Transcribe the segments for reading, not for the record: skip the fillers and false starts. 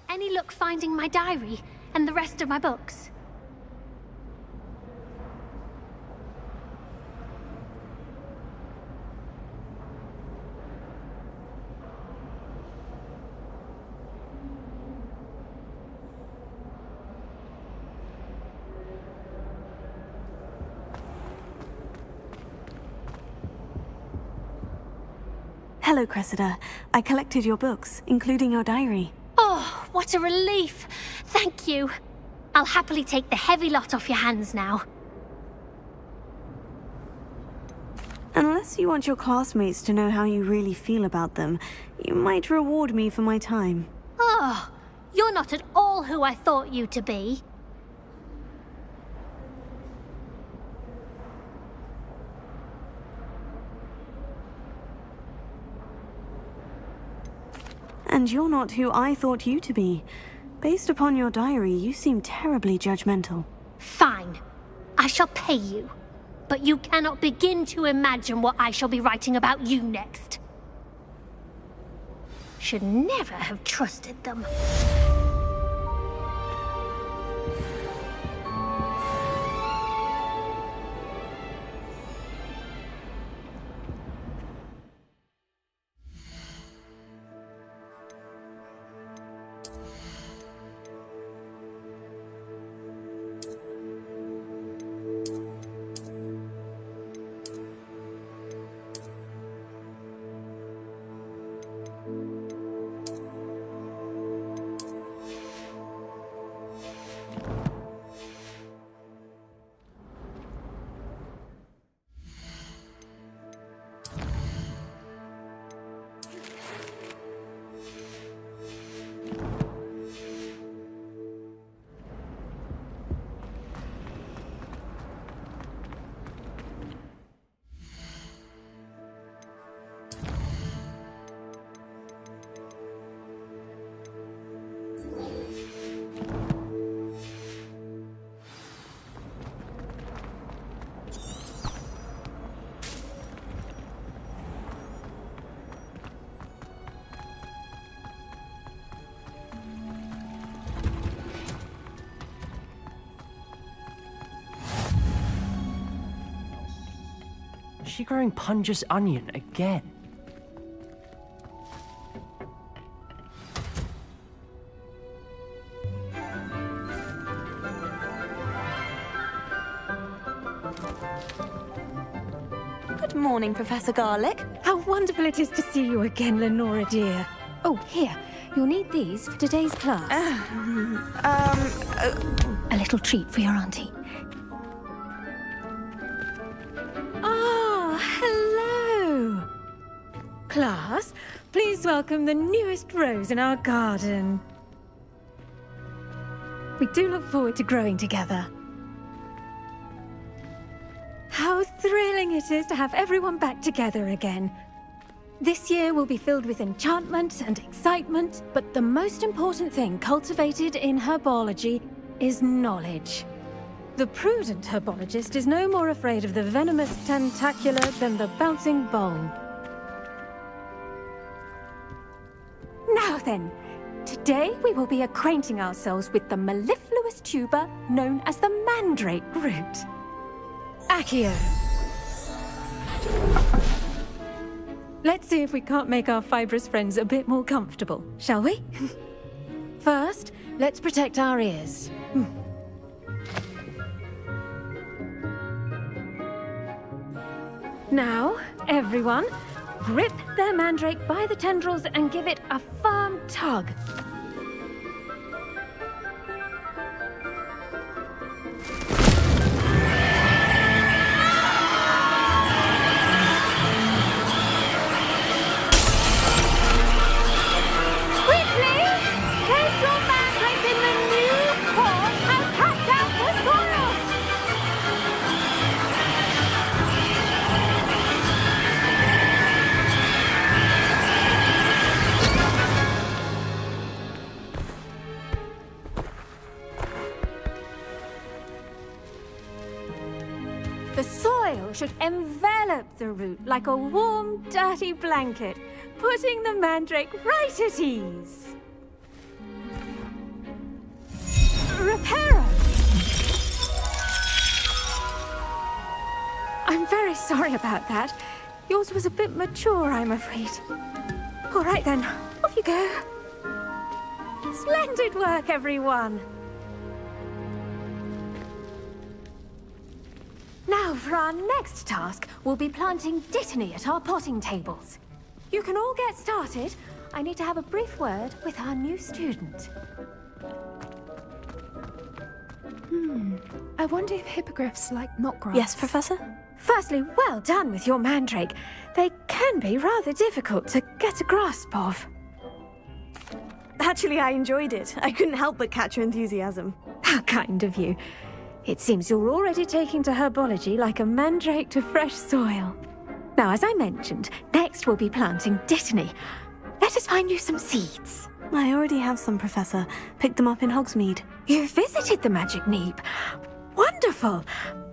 Any luck finding my diary and the rest of my books? Hello, Cressida. I collected your books, including your diary. Oh, what a relief! Thank you. I'll happily take the heavy lot off your hands now. Unless you want your classmates to know how you really feel about them, you might reward me for my time. Oh, you're not at all who I thought you to be. And you're not who I thought you to be. Based upon your diary, you seem terribly judgmental. Fine. I shall pay you. But you cannot begin to imagine what I shall be writing about you next. Should never have trusted them. Is she growing Punja's onion again? Good morning, Professor Garlick. How wonderful it is to see you again, Lenora dear. Oh, here. You'll need these for today's class. A little treat for your auntie. Ah, hello. Class, please welcome the newest rose in our garden. We do look forward to growing together. How thrilling it is to have everyone back together again. This year will be filled with enchantment and excitement, but the most important thing cultivated in herbology is knowledge. The prudent herbologist is no more afraid of the venomous tentacula than the bouncing bulb. Now then, today we will be acquainting ourselves with the mellifluous tuber known as the mandrake root. Accio. Let's see if we can't make our fibrous friends a bit more comfortable, shall we? First, let's protect our ears. Now, everyone, grip their mandrake by the tendrils and give it a firm tug. The soil should envelop the root like a warm, dirty blanket, putting the mandrake right at ease. Reparo! I'm very sorry about that. Yours was a bit mature, I'm afraid. All right then, off you go. Splendid work, everyone! Now, for our next task, we'll be planting Dittany at our potting tables. You can all get started. I need to have a brief word with our new student. I wonder if hippogriffs like knotgrass. Yes, Professor? Firstly, well done with your mandrake. They can be rather difficult to get a grasp of. Actually, I enjoyed it. I couldn't help but catch your enthusiasm. How kind of you. It seems you're already taking to herbology like a mandrake to fresh soil. Now, as I mentioned, next we'll be planting Dittany. Let us find you some seeds. I already have some, Professor. Picked them up in Hogsmeade. You visited the Magic Neep. Wonderful!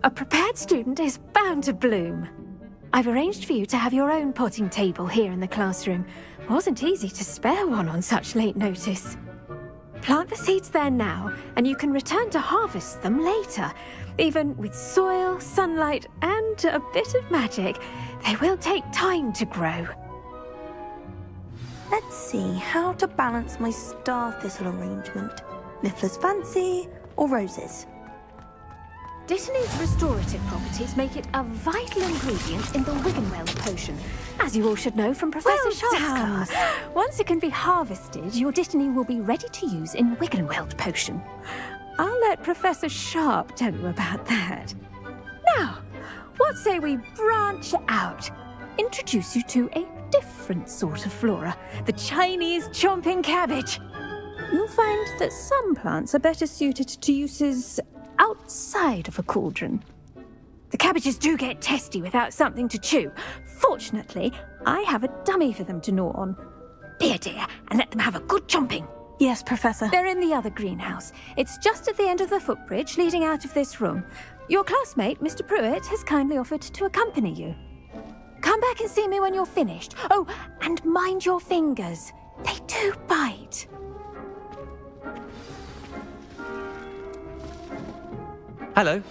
A prepared student is bound to bloom. I've arranged for you to have your own potting table here in the classroom. Wasn't easy to spare one on such late notice. Plant the seeds there now, and you can return to harvest them later. Even with soil, sunlight, and a bit of magic, they will take time to grow. Let's see how to balance my star thistle arrangement. Niffler's Fancy or roses? Dittany's restorative properties make it a vital ingredient in the Wiggenweld potion, as you all should know from Professor Sharp's class. Once it can be harvested, your Dittany will be ready to use in Wiggenweld potion. I'll let Professor Sharp tell you about that. Now, what say we branch out? Introduce you to a different sort of flora, the Chinese chomping cabbage. You'll find that some plants are better suited to uses outside of a cauldron. The cabbages do get testy without something to chew. Fortunately, I have a dummy for them to gnaw on. Be a dear and let them have a good chomping. Yes, Professor. They're in the other greenhouse. It's just at the end of the footbridge leading out of this room. Your classmate, Mr. Pruitt, has kindly offered to accompany you. Come back and see me when you're finished. Oh, and mind your fingers. They do bite. Hello.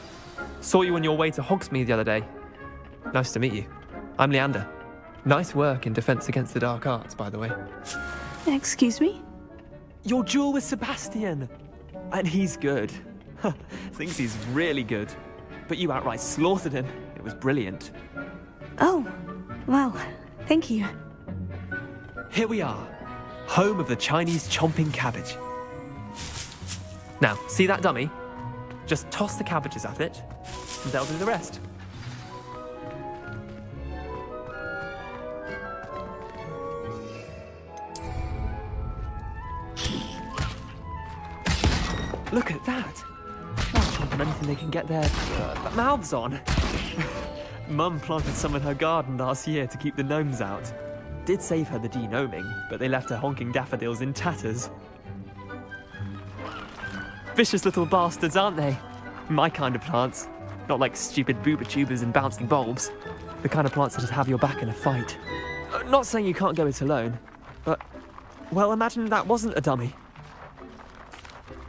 Saw you on your way to Hogsmeade the other day. Nice to meet you. I'm Leander. Nice work in Defense Against the Dark Arts, by the way. Excuse me? Your duel with Sebastian. And he's good. Thinks he's really good. But you outright slaughtered him. It was brilliant. Oh, well, thank you. Here we are. Home of the Chinese chomping cabbage. Now, see that dummy? Just toss the cabbages at it, and they'll do the rest. Look at that! They'll chomp on anything they can get their mouths on. Mum planted some in her garden last year to keep the gnomes out. Did save her the de-gnoming, but they left her honking daffodils in tatters. Vicious little bastards, aren't they? My kind of plants. Not like stupid booba tubers and bouncing bulbs. The kind of plants that'd have your back in a fight. Not saying you can't go it alone, but, well, imagine that wasn't a dummy.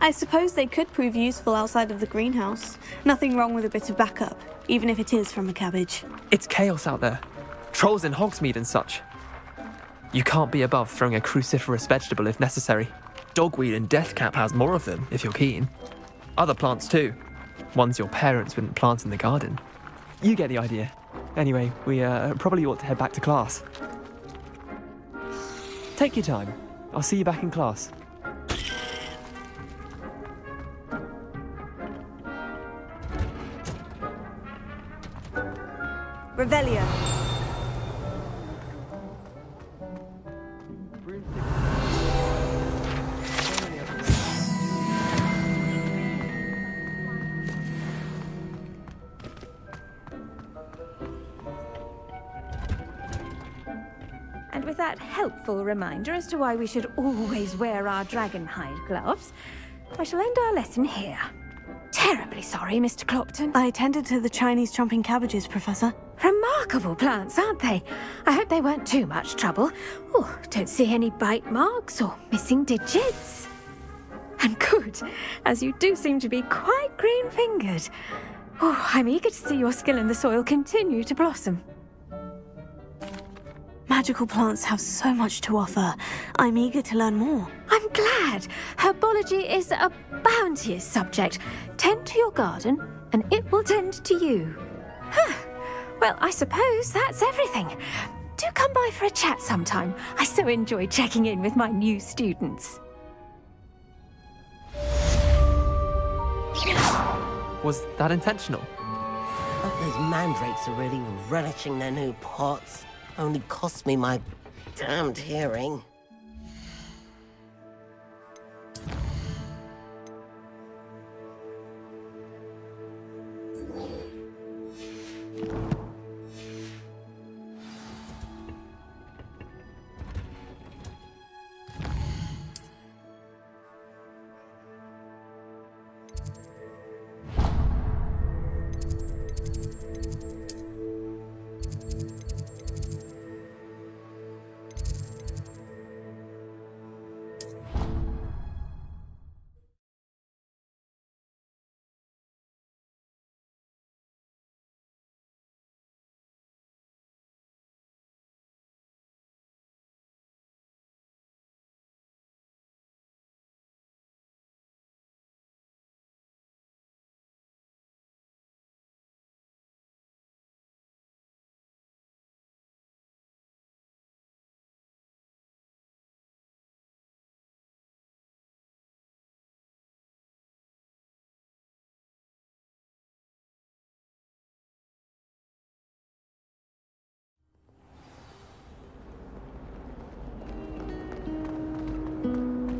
I suppose they could prove useful outside of the greenhouse. Nothing wrong with a bit of backup, even if it is from a cabbage. It's chaos out there. Trolls in Hogsmeade and such. You can't be above throwing a cruciferous vegetable if necessary. Dogweed and deathcap has more of them, if you're keen. Other plants too. Ones your parents wouldn't plant in the garden. You get the idea. Anyway, we probably ought to head back to class. Take your time. I'll see you back in class. Revelio. And with that helpful reminder as to why we should always wear our dragonhide gloves, I shall end our lesson here. Terribly sorry, Mr. Clopton. I tended to the Chinese chomping cabbages, Professor. Remarkable plants, aren't they? I hope they weren't too much trouble. Oh, don't see any bite marks or missing digits. And good, as you do seem to be quite green-fingered. Oh, I'm eager to see your skill in the soil continue to blossom. Magical plants have so much to offer. I'm eager to learn more. I'm glad. Herbology is a bounteous subject. Tend to your garden, and it will tend to you. Huh. Well, I suppose that's everything. Do come by for a chat sometime. I so enjoy checking in with my new students. Was that intentional? But those mandrakes are really relishing their new pots. Only cost me my damned hearing.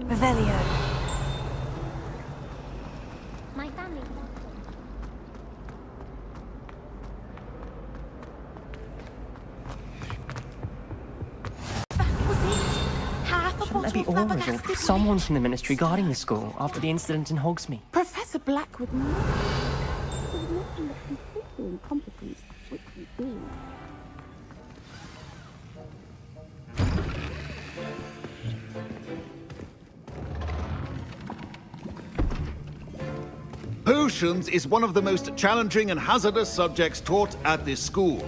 Revelio. My family. Shouldn't there be aurors or someone from the ministry guarding the school after the incident in Hogsmeade? Professor Black would not incompetence which we do. Potions is one of the most challenging and hazardous subjects taught at this school.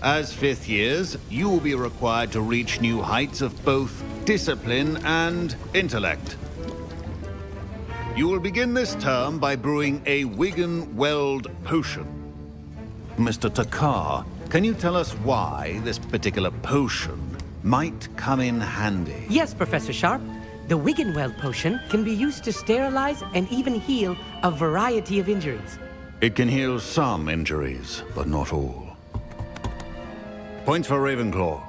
As fifth years, you will be required to reach new heights of both discipline and intellect. You will begin this term by brewing a Wiggenweld potion. Mr. Takar, can you tell us why this particular potion might come in handy? Yes, Professor Sharp. The Wiggenweld potion can be used to sterilize and even heal a variety of injuries. It can heal some injuries, but not all. Points for Ravenclaw.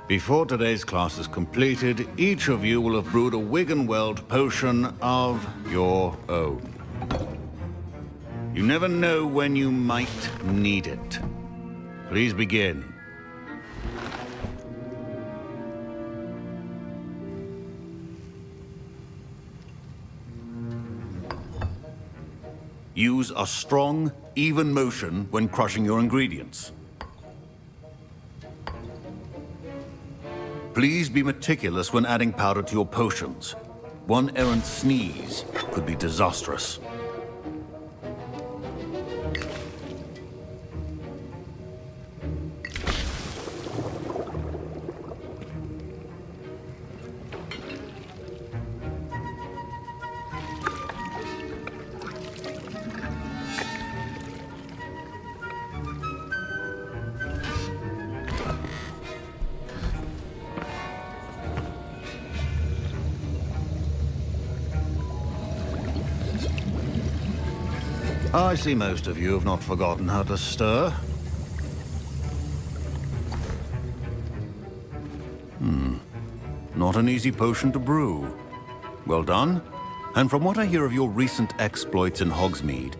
Before today's class is completed, each of you will have brewed a Wiggenweld potion of your own. You never know when you might need it. Please begin. Use a strong, even motion when crushing your ingredients. Please be meticulous when adding powder to your potions. One errant sneeze could be disastrous. I see most of you have not forgotten how to stir. Not an easy potion to brew. Well done. And from what I hear of your recent exploits in Hogsmeade,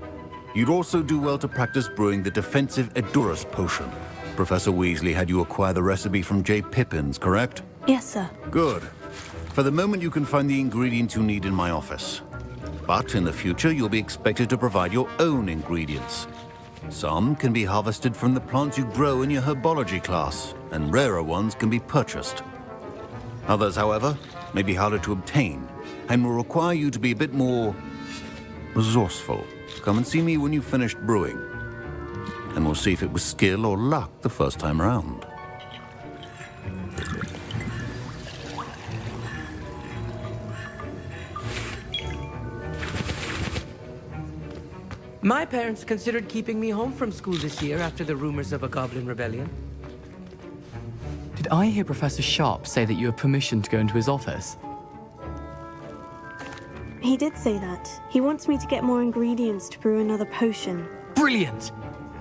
you'd also do well to practice brewing the defensive Edurus potion. Professor Weasley had you acquire the recipe from J. Pippin's, correct? Yes, sir. Good. For the moment, you can find the ingredients you need in my office. But in the future, you'll be expected to provide your own ingredients. Some can be harvested from the plants you grow in your herbology class, and rarer ones can be purchased. Others, however, may be harder to obtain, and will require you to be a bit more resourceful. Come and see me when you've finished brewing, and we'll see if it was skill or luck the first time around. My parents considered keeping me home from school this year after the rumors of a goblin rebellion. Did I hear Professor Sharp say that you have permission to go into his office? He did say that. He wants me to get more ingredients to brew another potion. Brilliant!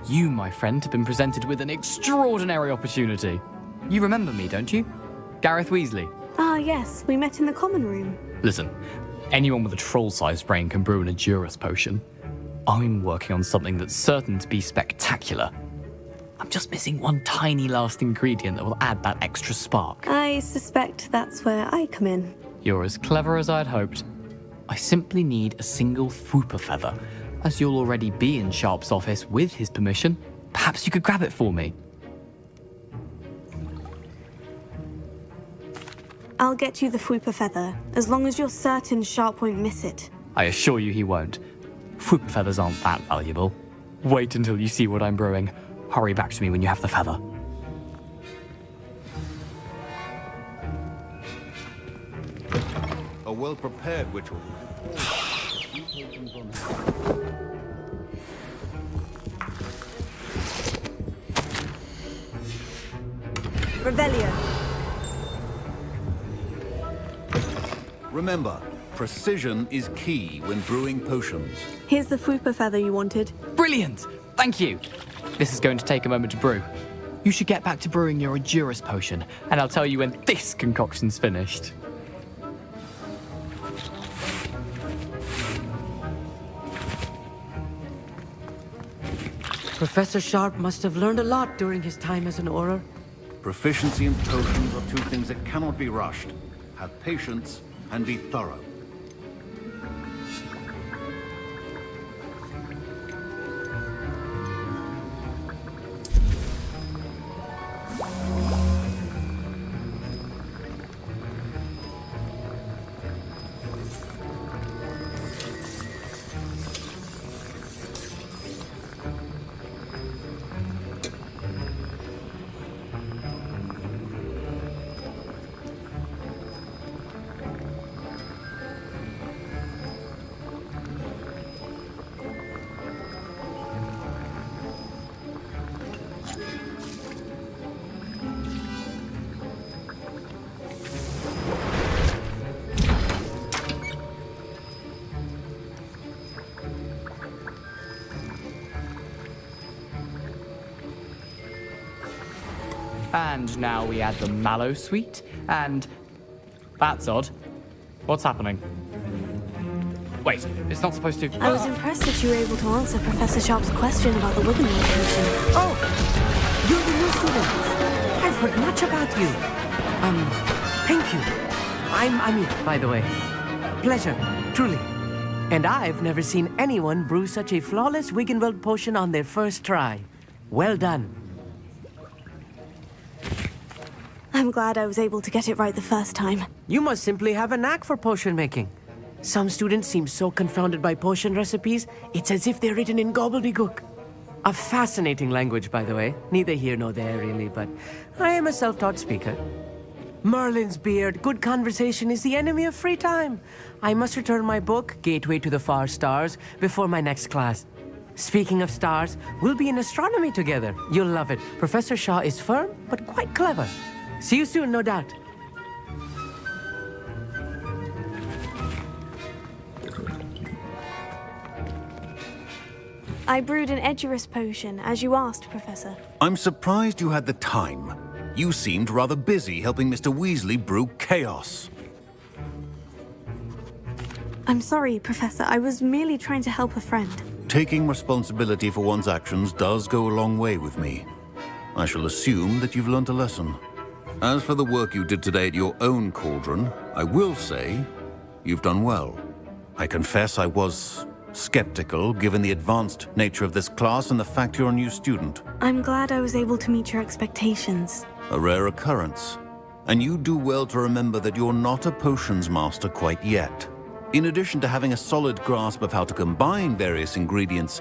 You, my friend, have been presented with an extraordinary opportunity. You remember me, don't you? Gareth Weasley. Ah, yes. We met in the common room. Listen, anyone with a troll-sized brain can brew an Edurus potion. I'm working on something that's certain to be spectacular. I'm just missing one tiny last ingredient that will add that extra spark. I suspect that's where I come in. You're as clever as I'd hoped. I simply need a single Fwooper feather. As you'll already be in Sharp's office with his permission, perhaps you could grab it for me. I'll get you the Fwooper feather, as long as you're certain Sharp won't miss it. I assure you he won't. Fwooper feathers aren't that valuable. Wait until you see what I'm brewing. Hurry back to me when you have the feather. A well-prepared witch. Revelio. Remember, precision is key when brewing potions. Here's the Fwooper feather you wanted. Brilliant! Thank you! This is going to take a moment to brew. You should get back to brewing your Edurus potion, and I'll tell you when this concoction's finished. Professor Sharp must have learned a lot during his time as an Auror. Proficiency in potions are two things that cannot be rushed. Have patience and be thorough. And now we add the mallow sweet, and... That's odd. What's happening? Wait, it's not supposed to... I was impressed that you were able to answer Professor Sharp's question about the Wiggenweld potion. Oh! You're the new student. I've heard much about you. Thank you. I'm Amit, by the way. Pleasure, truly. And I've never seen anyone brew such a flawless Wiggenweld potion on their first try. Well done. I'm glad I was able to get it right the first time. You must simply have a knack for potion making. Some students seem so confounded by potion recipes, it's as if they're written in gobbledygook. A fascinating language, by the way. Neither here nor there, really, but I am a self-taught speaker. Merlin's beard, good conversation is the enemy of free time. I must return my book, Gateway to the Far Stars, before my next class. Speaking of stars, we'll be in astronomy together. You'll love it. Professor Shaw is firm, but quite clever. See you soon, no doubt. I brewed an Edurus potion, as you asked, Professor. I'm surprised you had the time. You seemed rather busy helping Mr. Weasley brew chaos. I'm sorry, Professor. I was merely trying to help a friend. Taking responsibility for one's actions does go a long way with me. I shall assume that you've learnt a lesson. As for the work you did today at your own cauldron, I will say you've done well. I confess I was skeptical, given the advanced nature of this class and the fact you're a new student. I'm glad I was able to meet your expectations. A rare occurrence. And you do well to remember that you're not a potions master quite yet. In addition to having a solid grasp of how to combine various ingredients,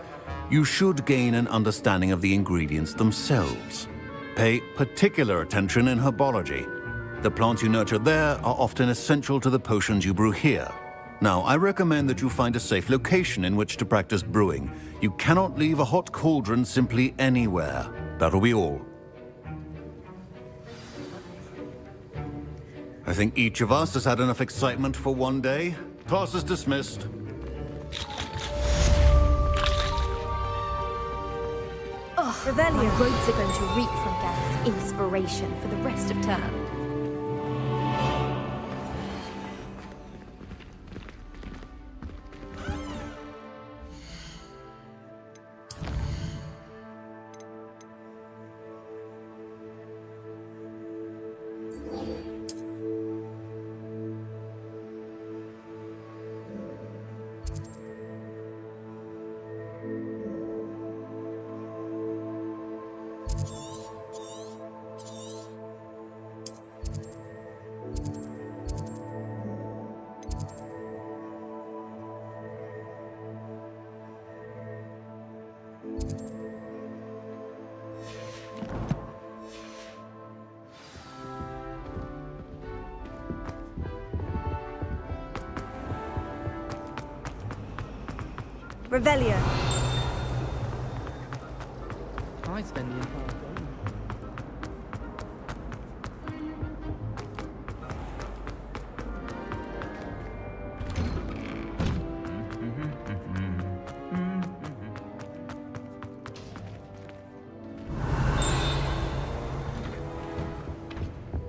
you should gain an understanding of the ingredients themselves. Pay particular attention in herbology. The plants you nurture there are often essential to the potions you brew here. Now, I recommend that you find a safe location in which to practice brewing. You cannot leave a hot cauldron simply anywhere. That'll be all. I think each of us has had enough excitement for one day. Class is dismissed. Revelio. My roads are going to reek from Gareth's inspiration for the rest of term. Revelio. I spend the entire day.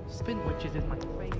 Spin witches is my favorite.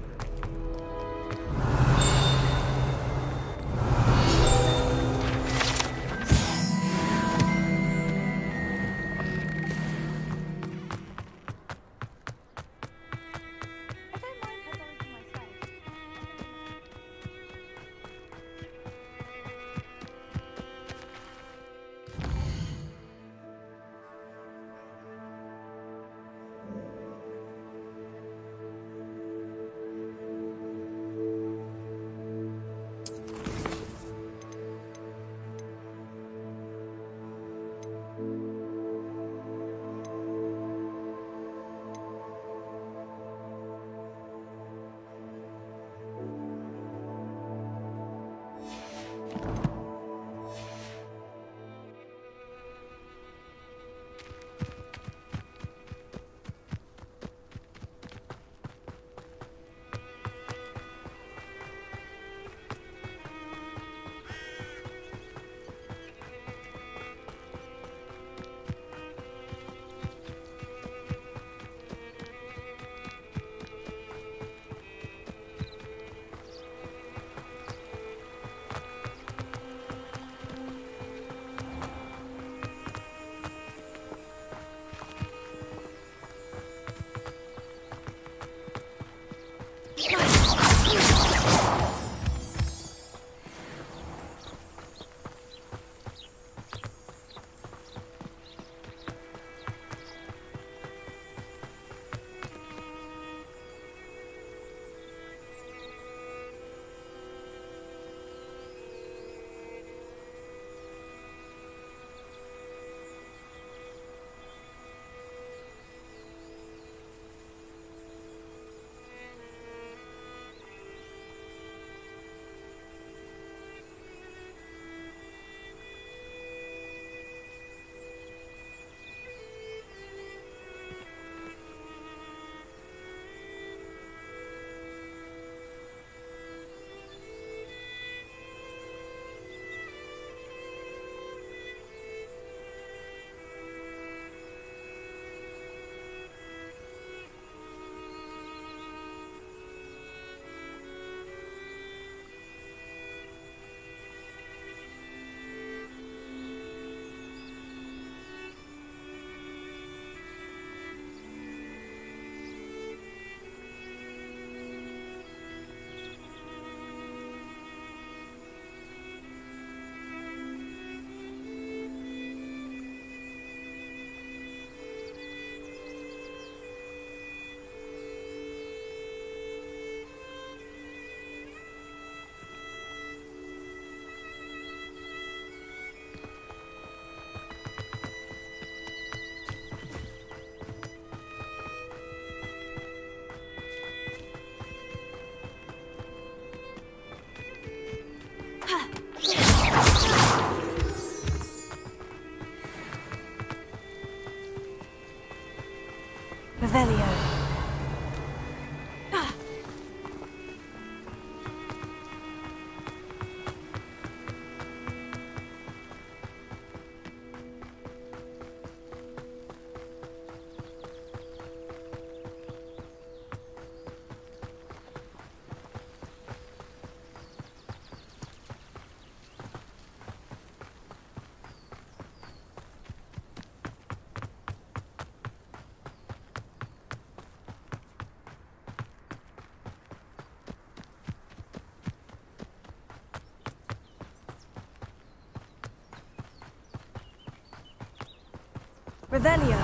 Revelio.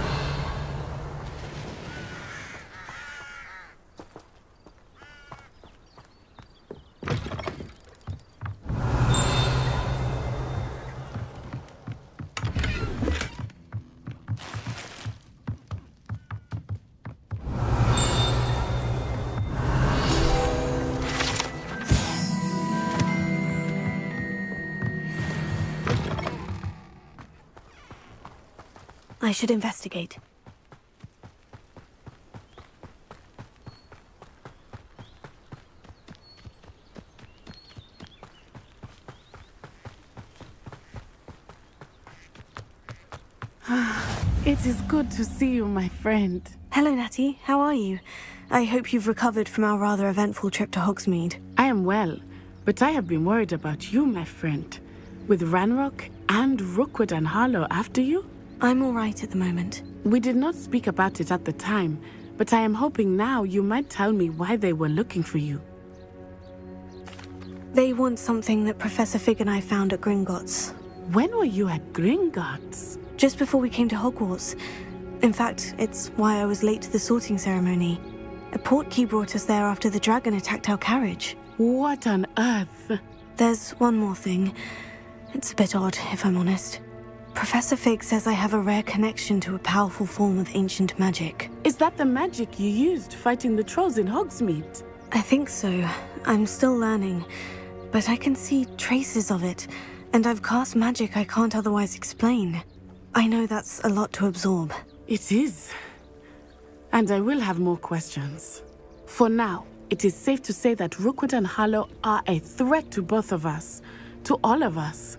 I should investigate. It is good to see you, my friend. Hello, Natty. How are you? I hope you've recovered from our rather eventful trip to Hogsmeade. I am well, but I have been worried about you, my friend. With Ranrock and Rookwood and Harlow after you? I'm all right at the moment. We did not speak about it at the time, but I am hoping now you might tell me why they were looking for you. They want something that Professor Fig and I found at Gringotts. When were you at Gringotts? Just before we came to Hogwarts. In fact, it's why I was late to the sorting ceremony. A portkey brought us there after the dragon attacked our carriage. What on earth? There's one more thing. It's a bit odd, if I'm honest. Professor Fig says I have a rare connection to a powerful form of ancient magic. Is that the magic you used fighting the trolls in Hogsmeade? I think so. I'm still learning, but I can see traces of it, and I've cast magic I can't otherwise explain. I know that's a lot to absorb. It is. And I will have more questions. For now, it is safe to say that Rookwood and Harlow are a threat to both of us, to all of us.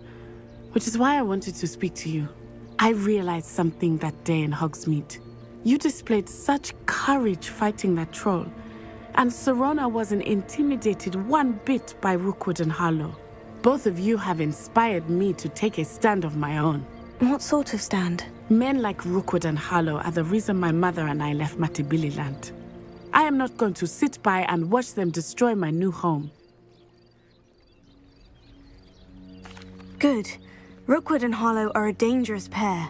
Which is why I wanted to speak to you. I realized something that day in Hogsmeade. You displayed such courage fighting that troll, and Serona wasn't intimidated one bit by Rookwood and Harlow. Both of you have inspired me to take a stand of my own. What sort of stand? Men like Rookwood and Harlow are the reason my mother and I left Matibili-land. I am not going to sit by and watch them destroy my new home. Good. Rookwood and Harlow are a dangerous pair,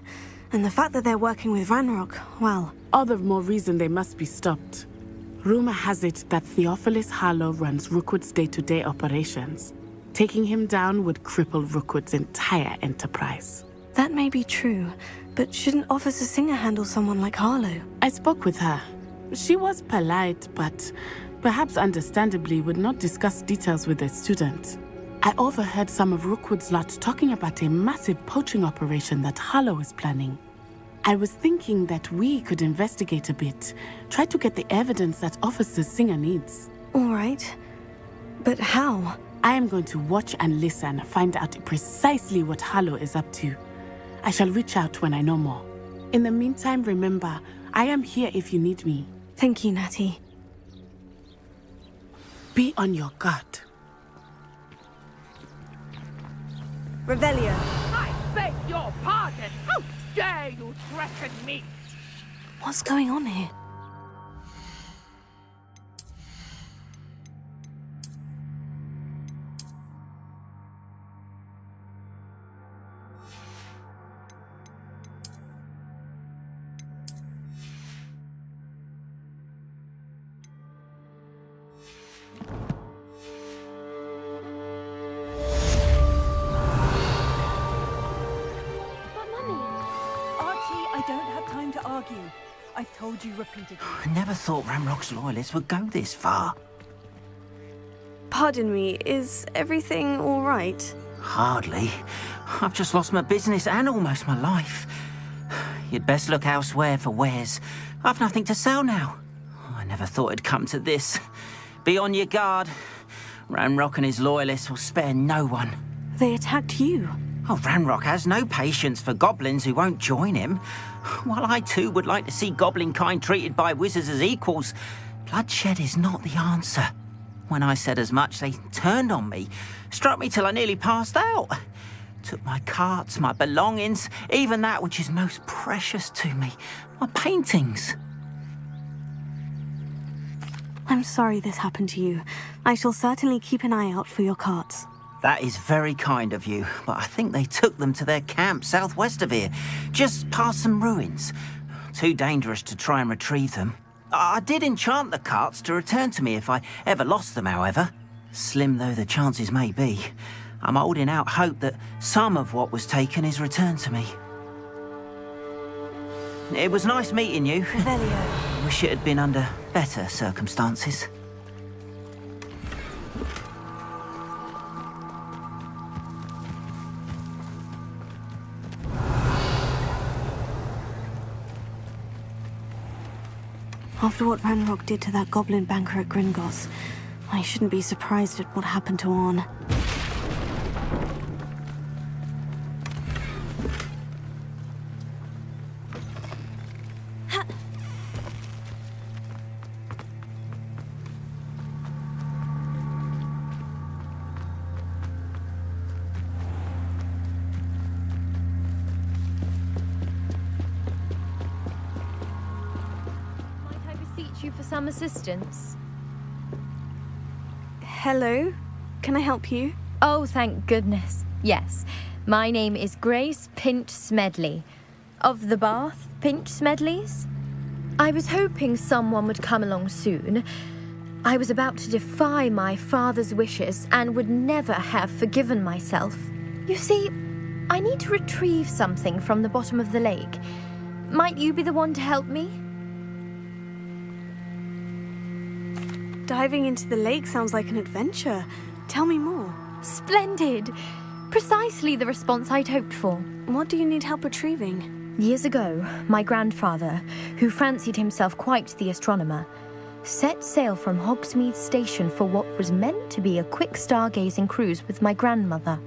and the fact that they're working with Ranrock, well... All the more reason they must be stopped. Rumor has it that Theophilus Harlow runs Rookwood's day-to-day operations. Taking him down would cripple Rookwood's entire enterprise. That may be true, but shouldn't Officer Singer handle someone like Harlow? I spoke with her. She was polite, but perhaps understandably would not discuss details with a student. I overheard some of Rookwood's lot talking about a massive poaching operation that Harlow is planning. I was thinking that we could investigate a bit, try to get the evidence that Officer Singer needs. All right. But how? I am going to watch and listen, find out precisely what Harlow is up to. I shall reach out when I know more. In the meantime, remember, I am here if you need me. Thank you, Natty. Be on your guard. Revelio. I beg your pardon! How dare you threaten me? What's going on here? I've told you repeatedly. I never thought Ranrock's loyalists would go this far. Pardon me, is everything all right? Hardly. I've just lost my business and almost my life. You'd best look elsewhere for wares. I've nothing to sell now. I never thought it'd come to this. Be on your guard. Ranrock and his loyalists will spare no one. They attacked you. Oh, Ranrock has no patience for goblins who won't join him. While I too would like to see goblin kind treated by wizards as equals, bloodshed is not the answer. When I said as much, they turned on me, struck me till I nearly passed out. Took my carts, my belongings, even that which is most precious to me, my paintings. I'm sorry this happened to you. I shall certainly keep an eye out for your carts. That is very kind of you, but I think they took them to their camp southwest of here, just past some ruins. Too dangerous to try and retrieve them. I did enchant the carts to return to me if I ever lost them, however. Slim though the chances may be, I'm holding out hope that some of what was taken is returned to me. It was nice meeting you. Revelio. Wish it had been under better circumstances. After what Ranrock did to that goblin banker at Gringotts, I shouldn't be surprised at what happened to Orn. You for some assistance? Hello? Can I help you? Oh, thank goodness. Yes. My name is Grace Pinch Smedley. Of the Bath Pinch Smedleys? I was hoping someone would come along soon. I was about to defy my father's wishes and would never have forgiven myself. You see, I need to retrieve something from the bottom of the lake. Might you be the one to help me? Diving into the lake sounds like an adventure. Tell me more. Splendid! Precisely the response I'd hoped for. What do you need help retrieving? Years ago, my grandfather, who fancied himself quite the astronomer, set sail from Hogsmeade Station for what was meant to be a quick stargazing cruise with my grandmother.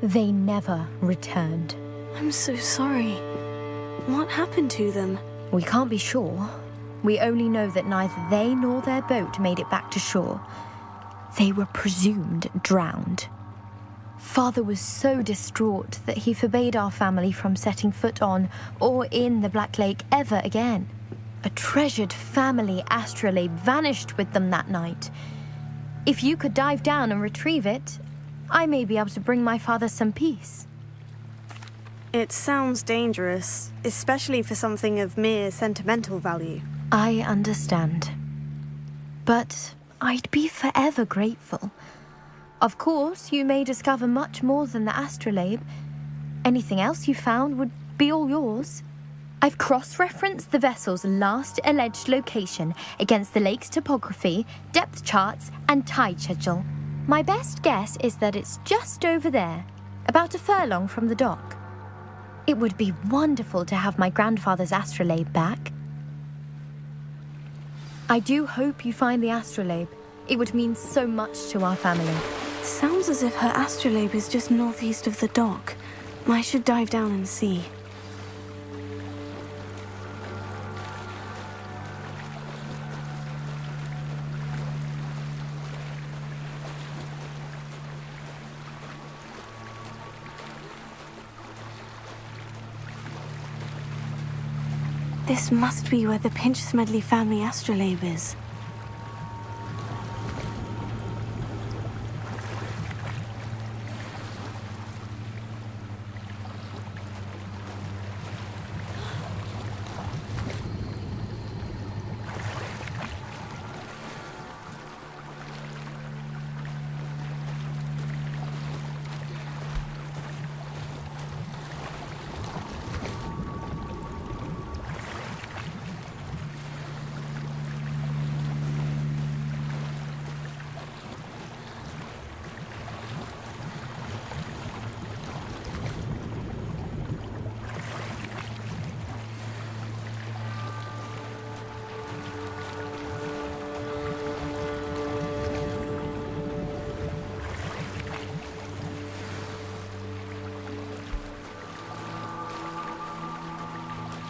They never returned. I'm so sorry. What happened to them? We can't be sure. We only know that neither they nor their boat made it back to shore. They were presumed drowned. Father was so distraught that he forbade our family from setting foot on or in the Black Lake ever again. A treasured family astrolabe vanished with them that night. If you could dive down and retrieve it, I may be able to bring my father some peace. It sounds dangerous, especially for something of mere sentimental value. I understand. But I'd be forever grateful. Of course, you may discover much more than the astrolabe. Anything else you found would be all yours. I've cross-referenced the vessel's last alleged location against the lake's topography, depth charts, and tide schedule. My best guess is that it's just over there, about a furlong from the dock. It would be wonderful to have my grandfather's astrolabe back. I do hope you find the astrolabe. It would mean so much to our family. It sounds as if her astrolabe is just northeast of the dock. I should dive down and see. This must be where the Pinch Smedley family astrolabe is.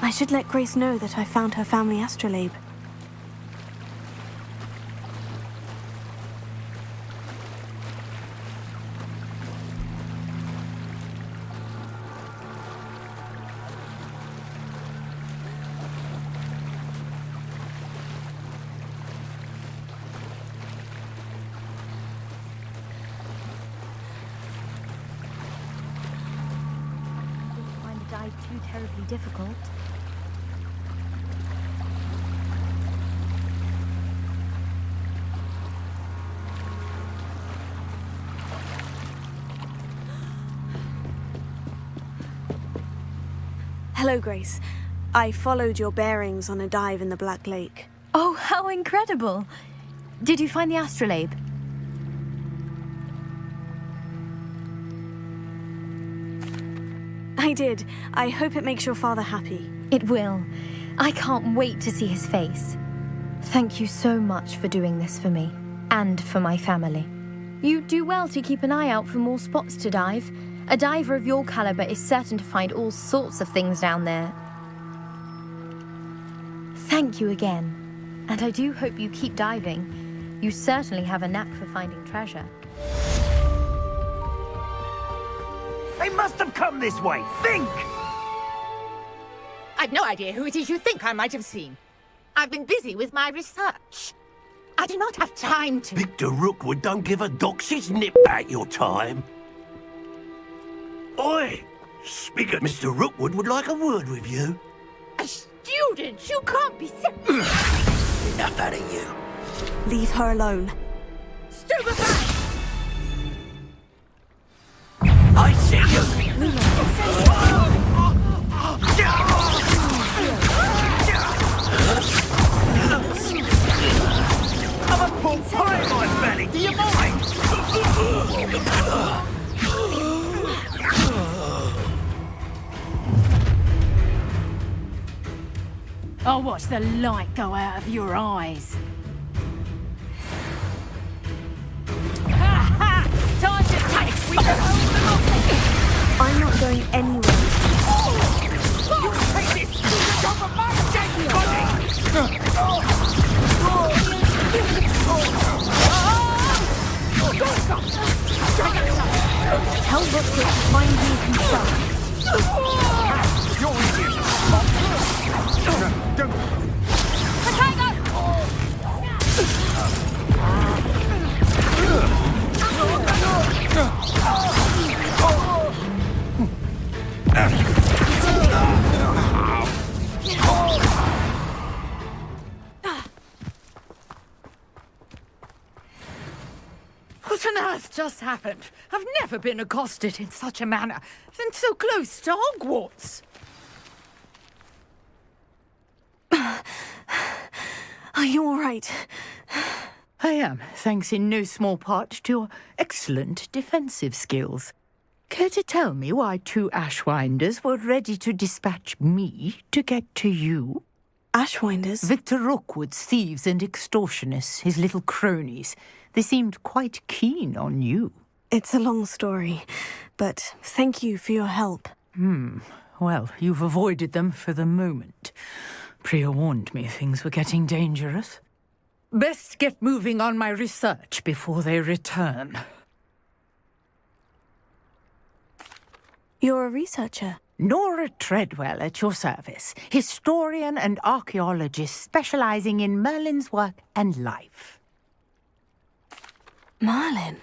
I should let Grace know that I found her family astrolabe. like too terribly difficult. Hello, Grace. I followed your bearings on a dive in the Black Lake. Oh, how incredible! Did you find the astrolabe? I did. I hope it makes your father happy. It will. I can't wait to see his face. Thank you so much for doing this for me, and for my family. You do well to keep an eye out for more spots to dive. A diver of your caliber is certain to find all sorts of things down there. Thank you again, and I do hope you keep diving. You certainly have a knack for finding treasure. They must have come this way. Think! I've no idea who it is you think I might have seen. I've been busy with my research. I do not have time to... Victor Rookwood don't give a doxy's nip back your time. Oi! Spigot, Mr. Rookwood would like a word with you. A student? You can't be so... Enough out of you. Leave her alone. Stupefy! I see you! I'm a poor pie in my belly, do you mind? I'll watch the light go out of your eyes. Time to take sweet. I'm not going anywhere. Take this! Top of my dead body! Tell Rookwood to find you himself. You're idiot! What on earth just happened? I've never been accosted in such a manner, and so close to Hogwarts. Are you all right? I am, thanks in no small part to your excellent defensive skills. Care to tell me why two Ashwinders were ready to dispatch me to get to you? Ashwinders? Victor Rookwood's thieves and extortionists, his little cronies. They seemed quite keen on you. It's a long story, but thank you for your help. Well, you've avoided them for the moment. Priya warned me things were getting dangerous. Best get moving on my research before they return. You're a researcher? Nora Treadwell at your service, historian and archaeologist specializing in Merlin's work and life. Merlin?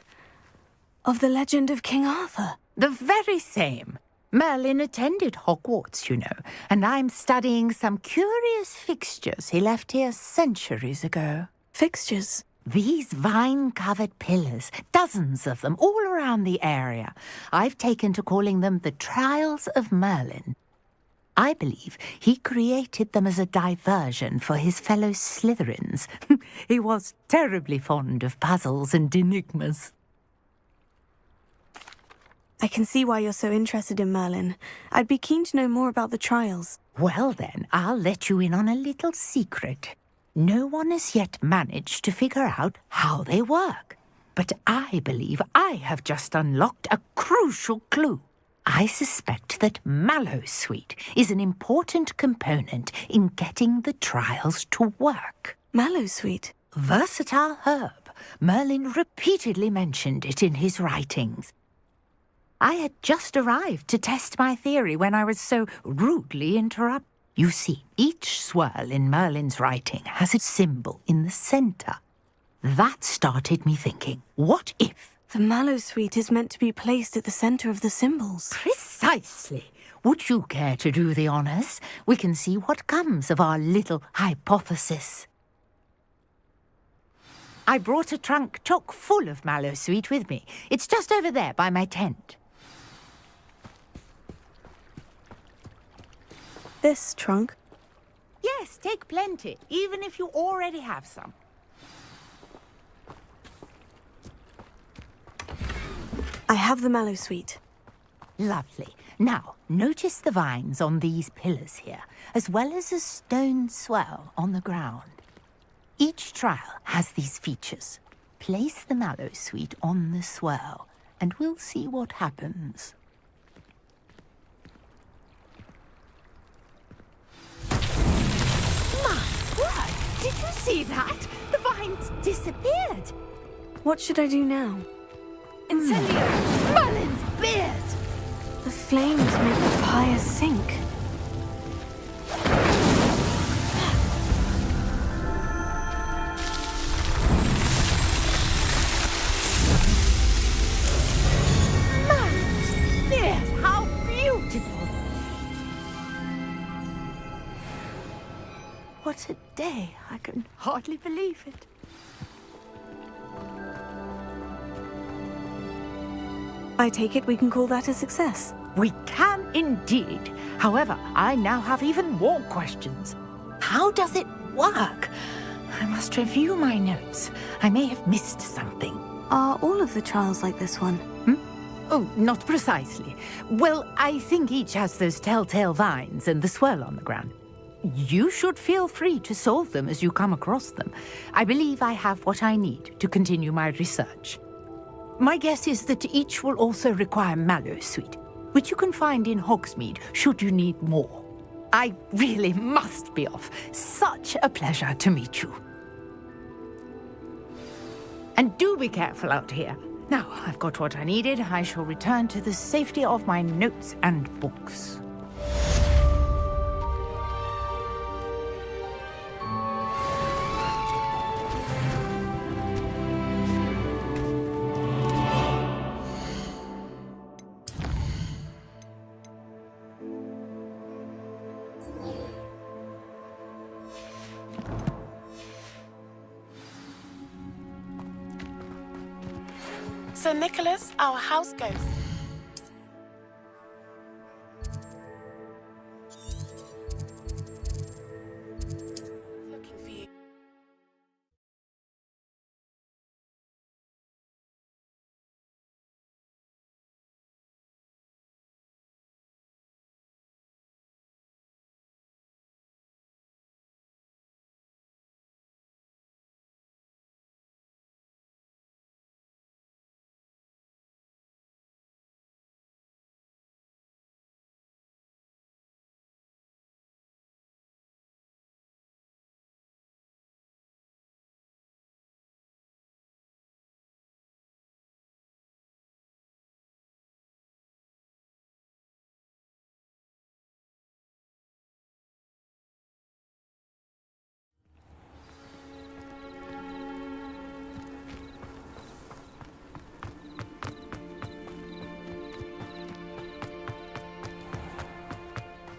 Of the legend of King Arthur? The very same. Merlin attended Hogwarts, you know, and I'm studying some curious fixtures he left here centuries ago. Fixtures? These vine-covered pillars, dozens of them, all around the area. I've taken to calling them the Trials of Merlin. I believe he created them as a diversion for his fellow Slytherins. He was terribly fond of puzzles and enigmas. I can see why you're so interested in Merlin. I'd be keen to know more about the trials. Well then, I'll let you in on a little secret. No one has yet managed to figure out how they work. But I believe I have just unlocked a crucial clue. I suspect that Mallowsweet is an important component in getting the trials to work. Mallowsweet? Versatile herb. Merlin repeatedly mentioned it in his writings. I had just arrived to test my theory when I was so rudely interrupted. You see, each swirl in Merlin's writing has a symbol in the center. That started me thinking, what if? The Mallowsweet is meant to be placed at the center of the symbols. Precisely. would you care to do the honors? We can see what comes of our little hypothesis. I brought a trunk chock full of mallowsweet with me. It's just over there by my tent. This trunk? Yes, take plenty, even if you already have some. I have the mallowsweet. Lovely. Now, notice the vines on these pillars here, as well as a stone swell on the ground. Each trial has these features. Place the mallowsweet on the swell, and we'll see what happens. My word! Did you see that? The vines disappeared. What should I do now? Incendio! Merlin's beard! The flames make the fire sink. Merlin's beard! How beautiful! What a day! I can hardly believe it. I take it we can call that a success. We can indeed. However, I now have even more questions. How does it work? I must review my notes. I may have missed something. Are all of the trials like this one? Oh, not precisely. Well, I think each has those telltale vines and the swirl on the ground. You should feel free to solve them as you come across them. I believe I have what I need to continue my research. My guess is that each will also require mallowsweet, which you can find in Hogsmeade should you need more. I really must be off. Such a pleasure to meet you. And do be careful out here. Now, I've got what I needed. I shall return to the safety of my notes and books. Sir Nicholas, our house ghost. Looking for you.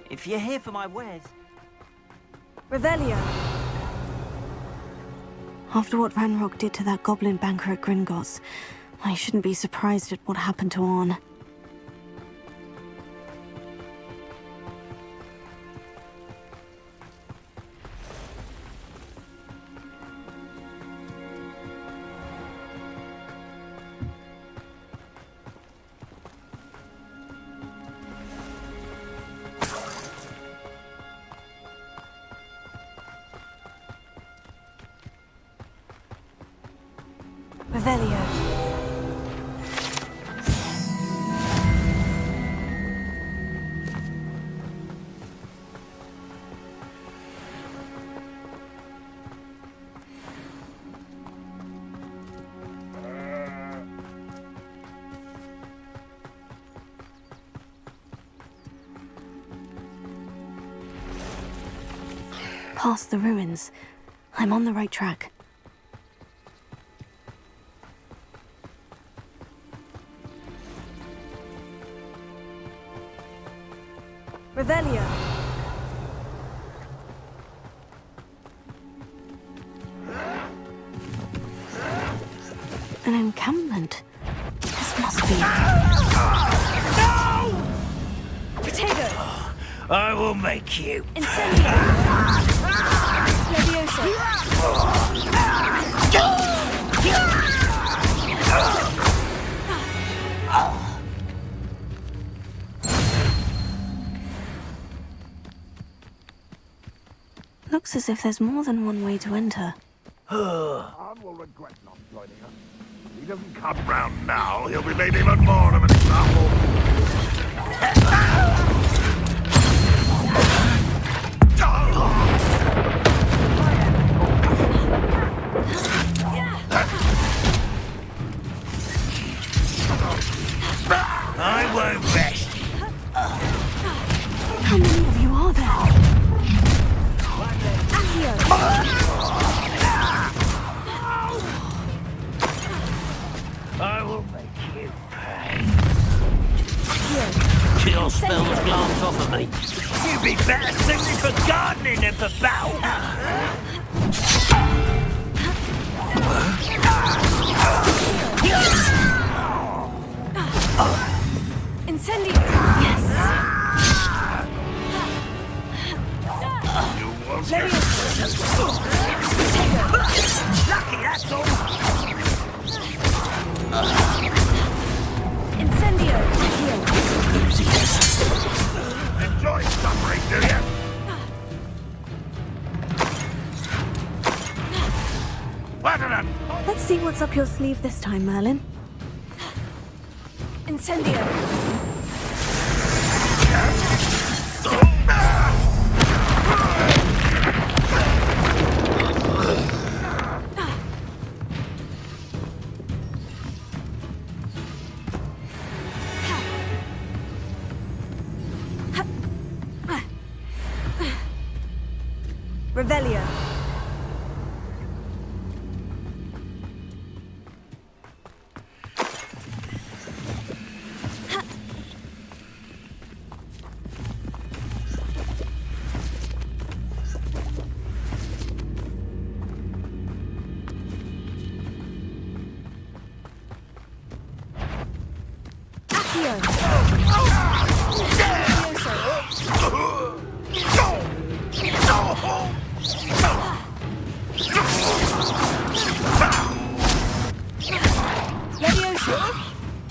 If you're here for my wares... Revelio! After what Ranrock did to that goblin banker at Gringotts, I shouldn't be surprised at what happened to Orn. Revelio. Past the ruins. I'm on the right track. Revelio. An encampment. This must be... No! Potato! I will make you. Incendio! Levioso! Looks as if there's more than one way to enter. Arn will regret not joining us. If he doesn't come round now, he'll be made even more of an example. I won't rest. How many of you are there? I will make you pay. Your spell was glanced off of me. You'd be better suited for gardening than for battle. Incendio! Yes! You won't get lucky, that's all. Incendio! Enjoy suffering, do you? Let's see what's up your sleeve this time, Merlin. Incendio! Revelio.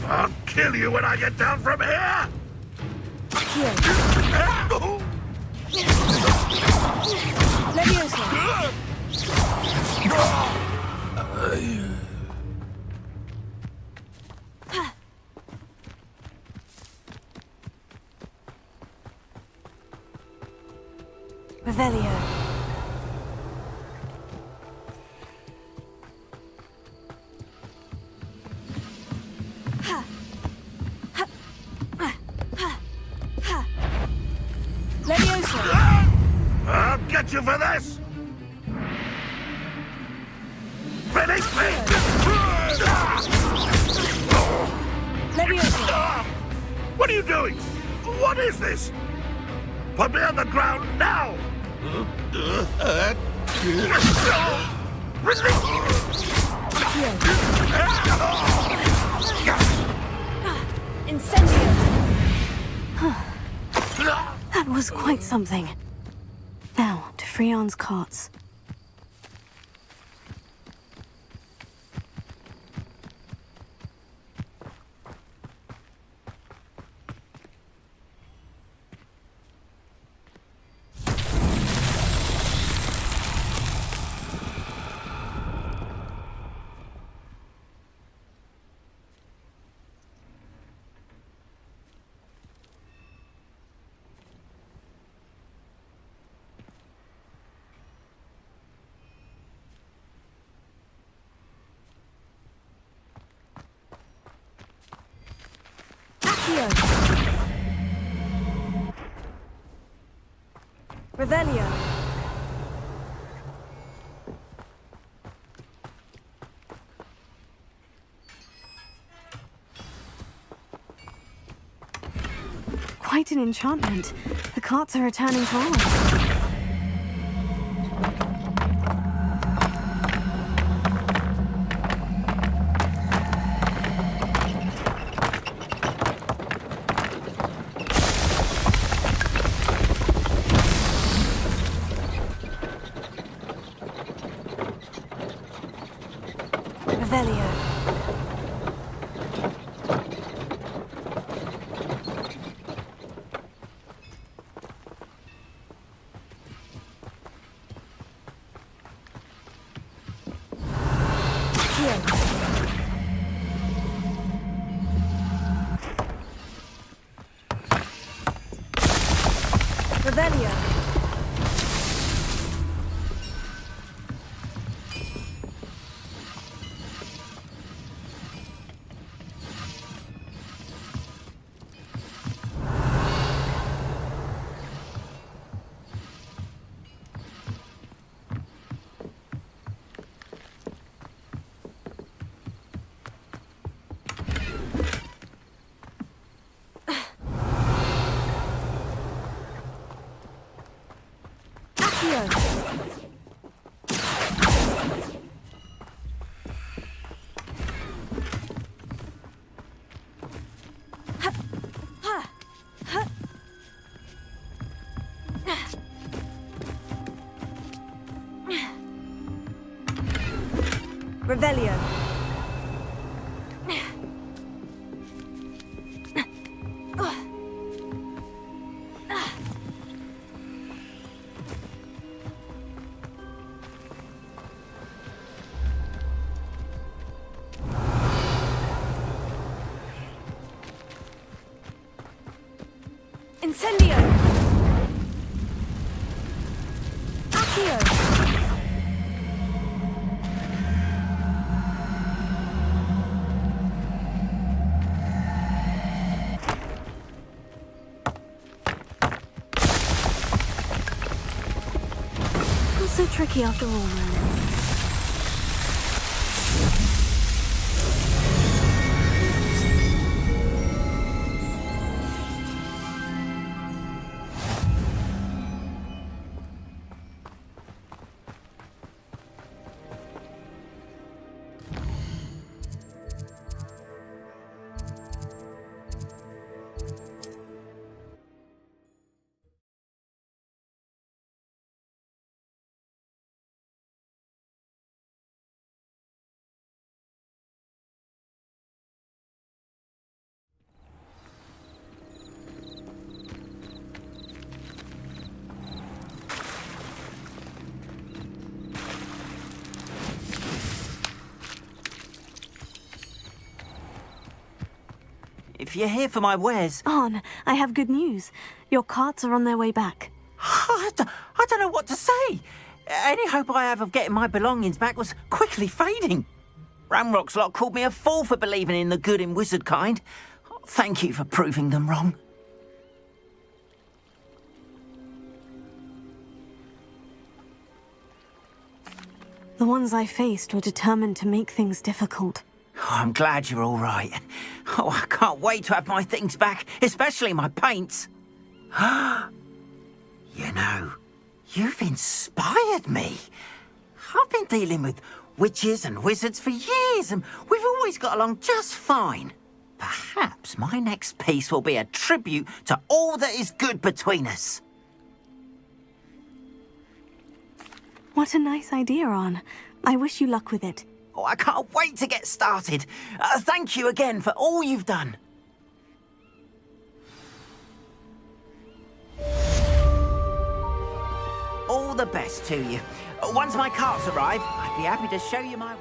I'll kill you when I get down from here! Revelio. I'll get you for this! Finish me! What are you doing? What is this? Put me on the ground now! Incendio! That was quite something. Now, to Freon's carts. Revelio. quite an enchantment. The carts are returning to ours. Revelio. Incendio. Accio. So tricky after all, man. If you're here for my wares... Arn, I have good news. Your carts are on their way back. I don't know what to say. Any hope I have of getting my belongings back was quickly fading. Ramrock's lot called me a fool for believing in the good in wizard kind. Thank you for proving them wrong. The ones I faced were determined to make things difficult. Oh, I'm glad you're all right. Oh, I can't wait to have my things back, especially my paints. You know, you've inspired me. I've been dealing with witches and wizards for years, and we've always got along just fine. Perhaps my next piece will be a tribute to all that is good between us. What a nice idea, Arn. I wish you luck with it. Oh, I can't wait to get started. Thank you again for all you've done. All the best to you. Once my carts arrive, I'd be happy to show you my...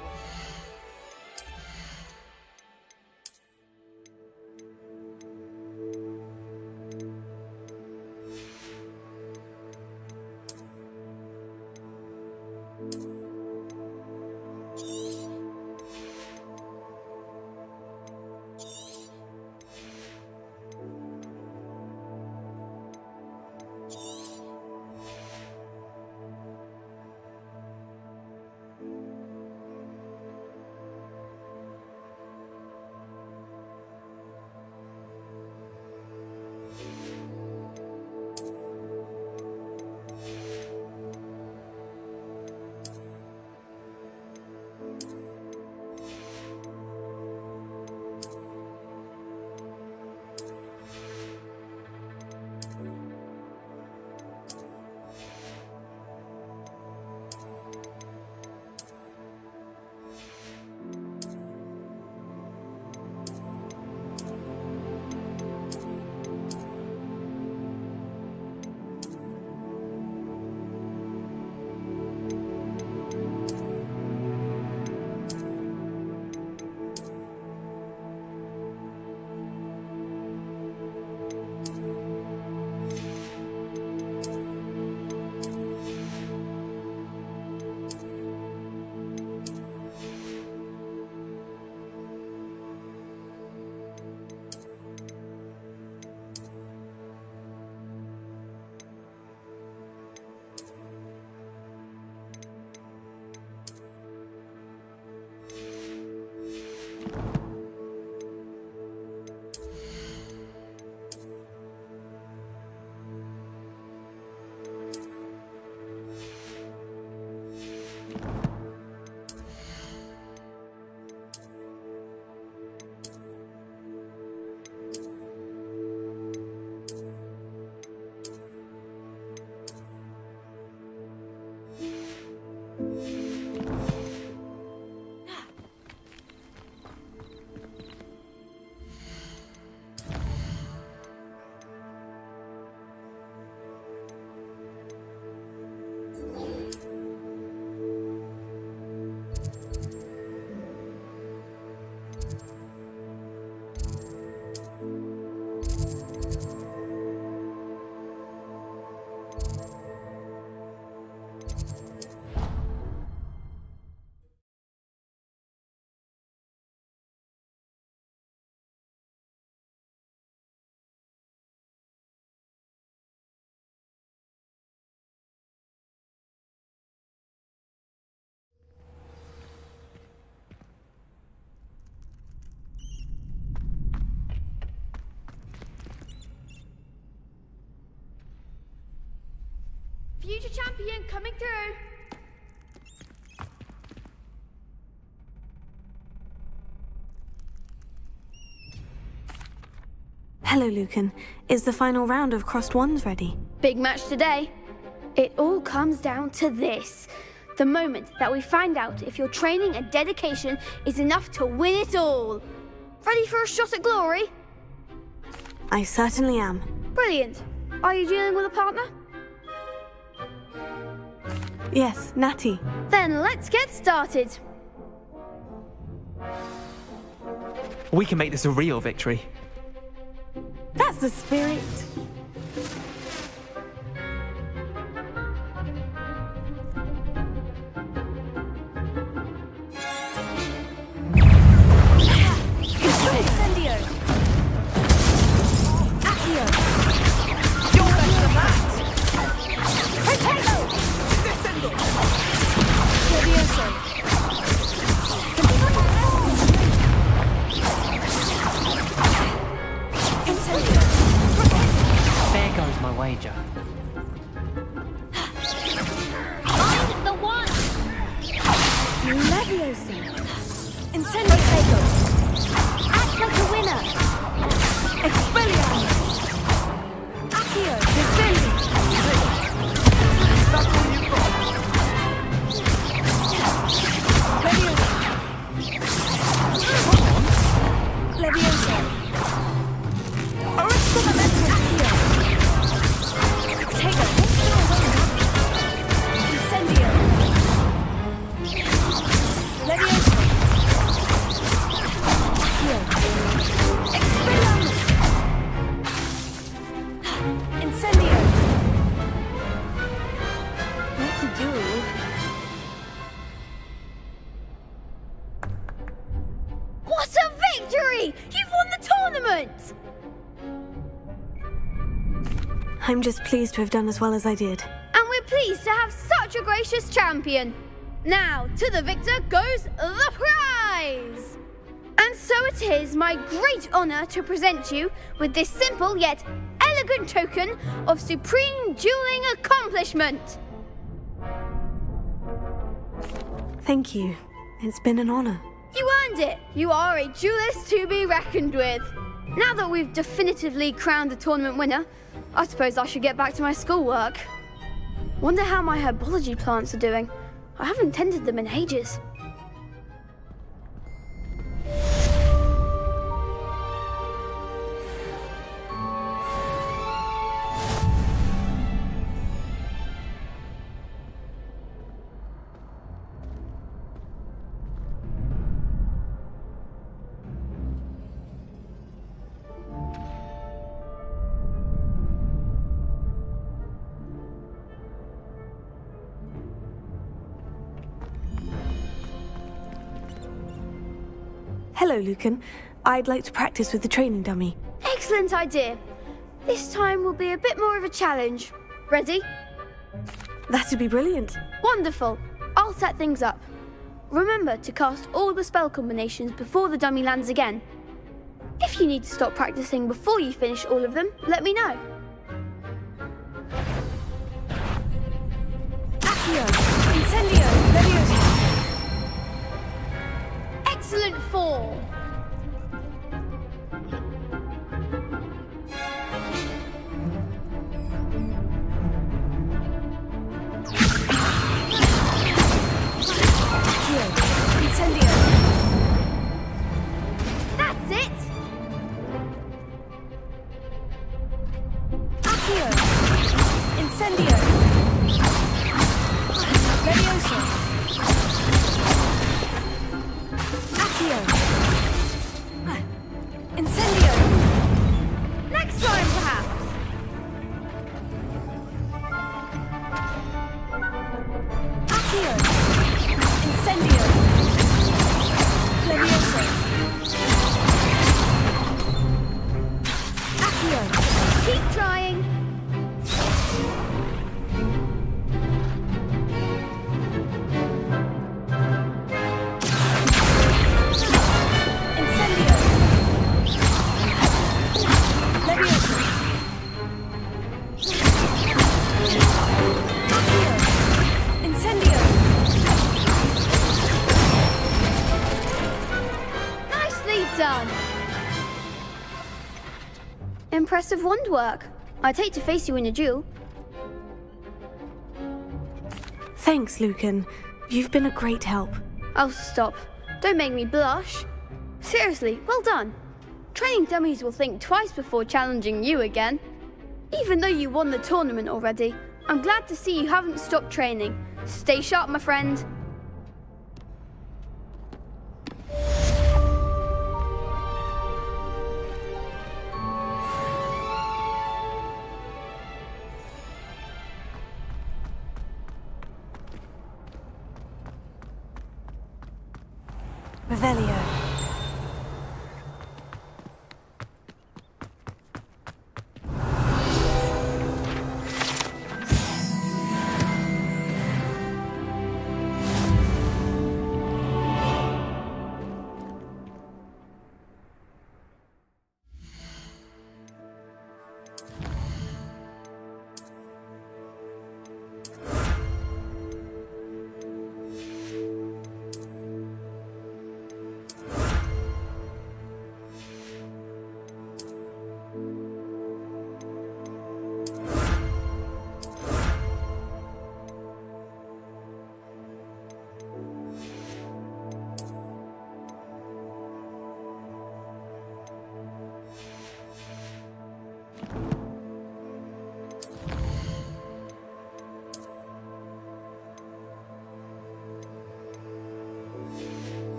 Future champion coming through. Hello, Lucan. Is the final round of Crossed Wands ready? Big match today. It all comes down to this. The moment that we find out if your training and dedication is enough to win it all. Ready for a shot at glory? I certainly am. Brilliant. Are you dealing with a partner? Yes, Natty. Then let's get started. We can make this a real victory. That's the spirit. Incendio! Accio! You're better than that! Potato! Descendo! Levioso! Incendio! There goes my wager. Find the one! Levioso! Incendio! Potato! Act like a winner! Expelliarmus! Accio! Defendi! That's all you've got. Levioso! Levioso! Arresto Momentum! Accio! Potato! Incendio! Levioso! Accio! Expelliarmus! Incendio! What to do? What a victory! You've won the tournament! I'm just pleased to have done as well as I did. And we're pleased to have such a gracious champion. Now, to the victor goes the prize! And so it is my great honour to present you with this simple yet elegant token of supreme dueling accomplishment. Thank you. It's been an honor. You earned it! You are a duelist to be reckoned with. Now that we've definitively crowned the tournament winner, I suppose I should get back to my schoolwork. Wonder how my herbology plants are doing. I haven't tended them in ages. Hello, Lucan. I'd like to practice with the training dummy. Excellent idea. This time will be a bit more of a challenge. Ready? That'd be brilliant. Wonderful. I'll set things up. Remember to cast all the spell combinations before the dummy lands again. If you need to stop practicing before you finish all of them, let me know. Accio! Incendio! Levioso! Excellent fall! Accio! Incendio! That's it! Accio! Incendio! Levioso! Accio! Incendio! Next time, perhaps! Accio! Incendio! Levioso! Accio! Keep trying! Impressive wand work. I'd hate to face you in a duel. Thanks, Lucan. You've been a great help. Oh, stop. Don't make me blush. Seriously, well done. Training dummies will think twice before challenging you again. Even though you won the tournament already, I'm glad to see you haven't stopped training. Stay sharp, my friend. Revelio.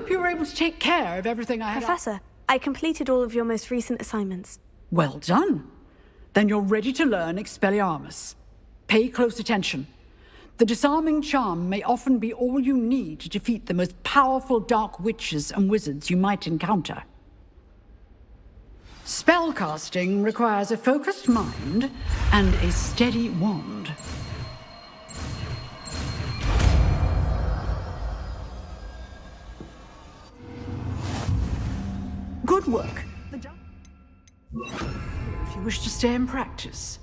hope you were able to take care of everything I had. Professor, I completed all of your most recent assignments. Well done. Then you're ready to learn Expelliarmus. Pay close attention. The disarming charm may often be all you need to defeat the most powerful dark witches and wizards you might encounter. Spellcasting requires a focused mind and a steady wand. Good work. If you wish to stay in practice.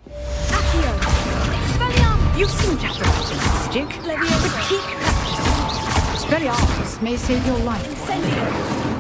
Accio! Expelliarmus! You seem to have the right stick. Leviosa! But keep practicing. Expelliarmus may save your life. Incendio!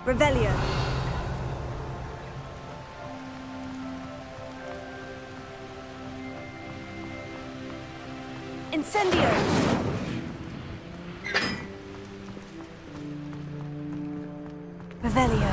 Revelio. Incendio. Revelio.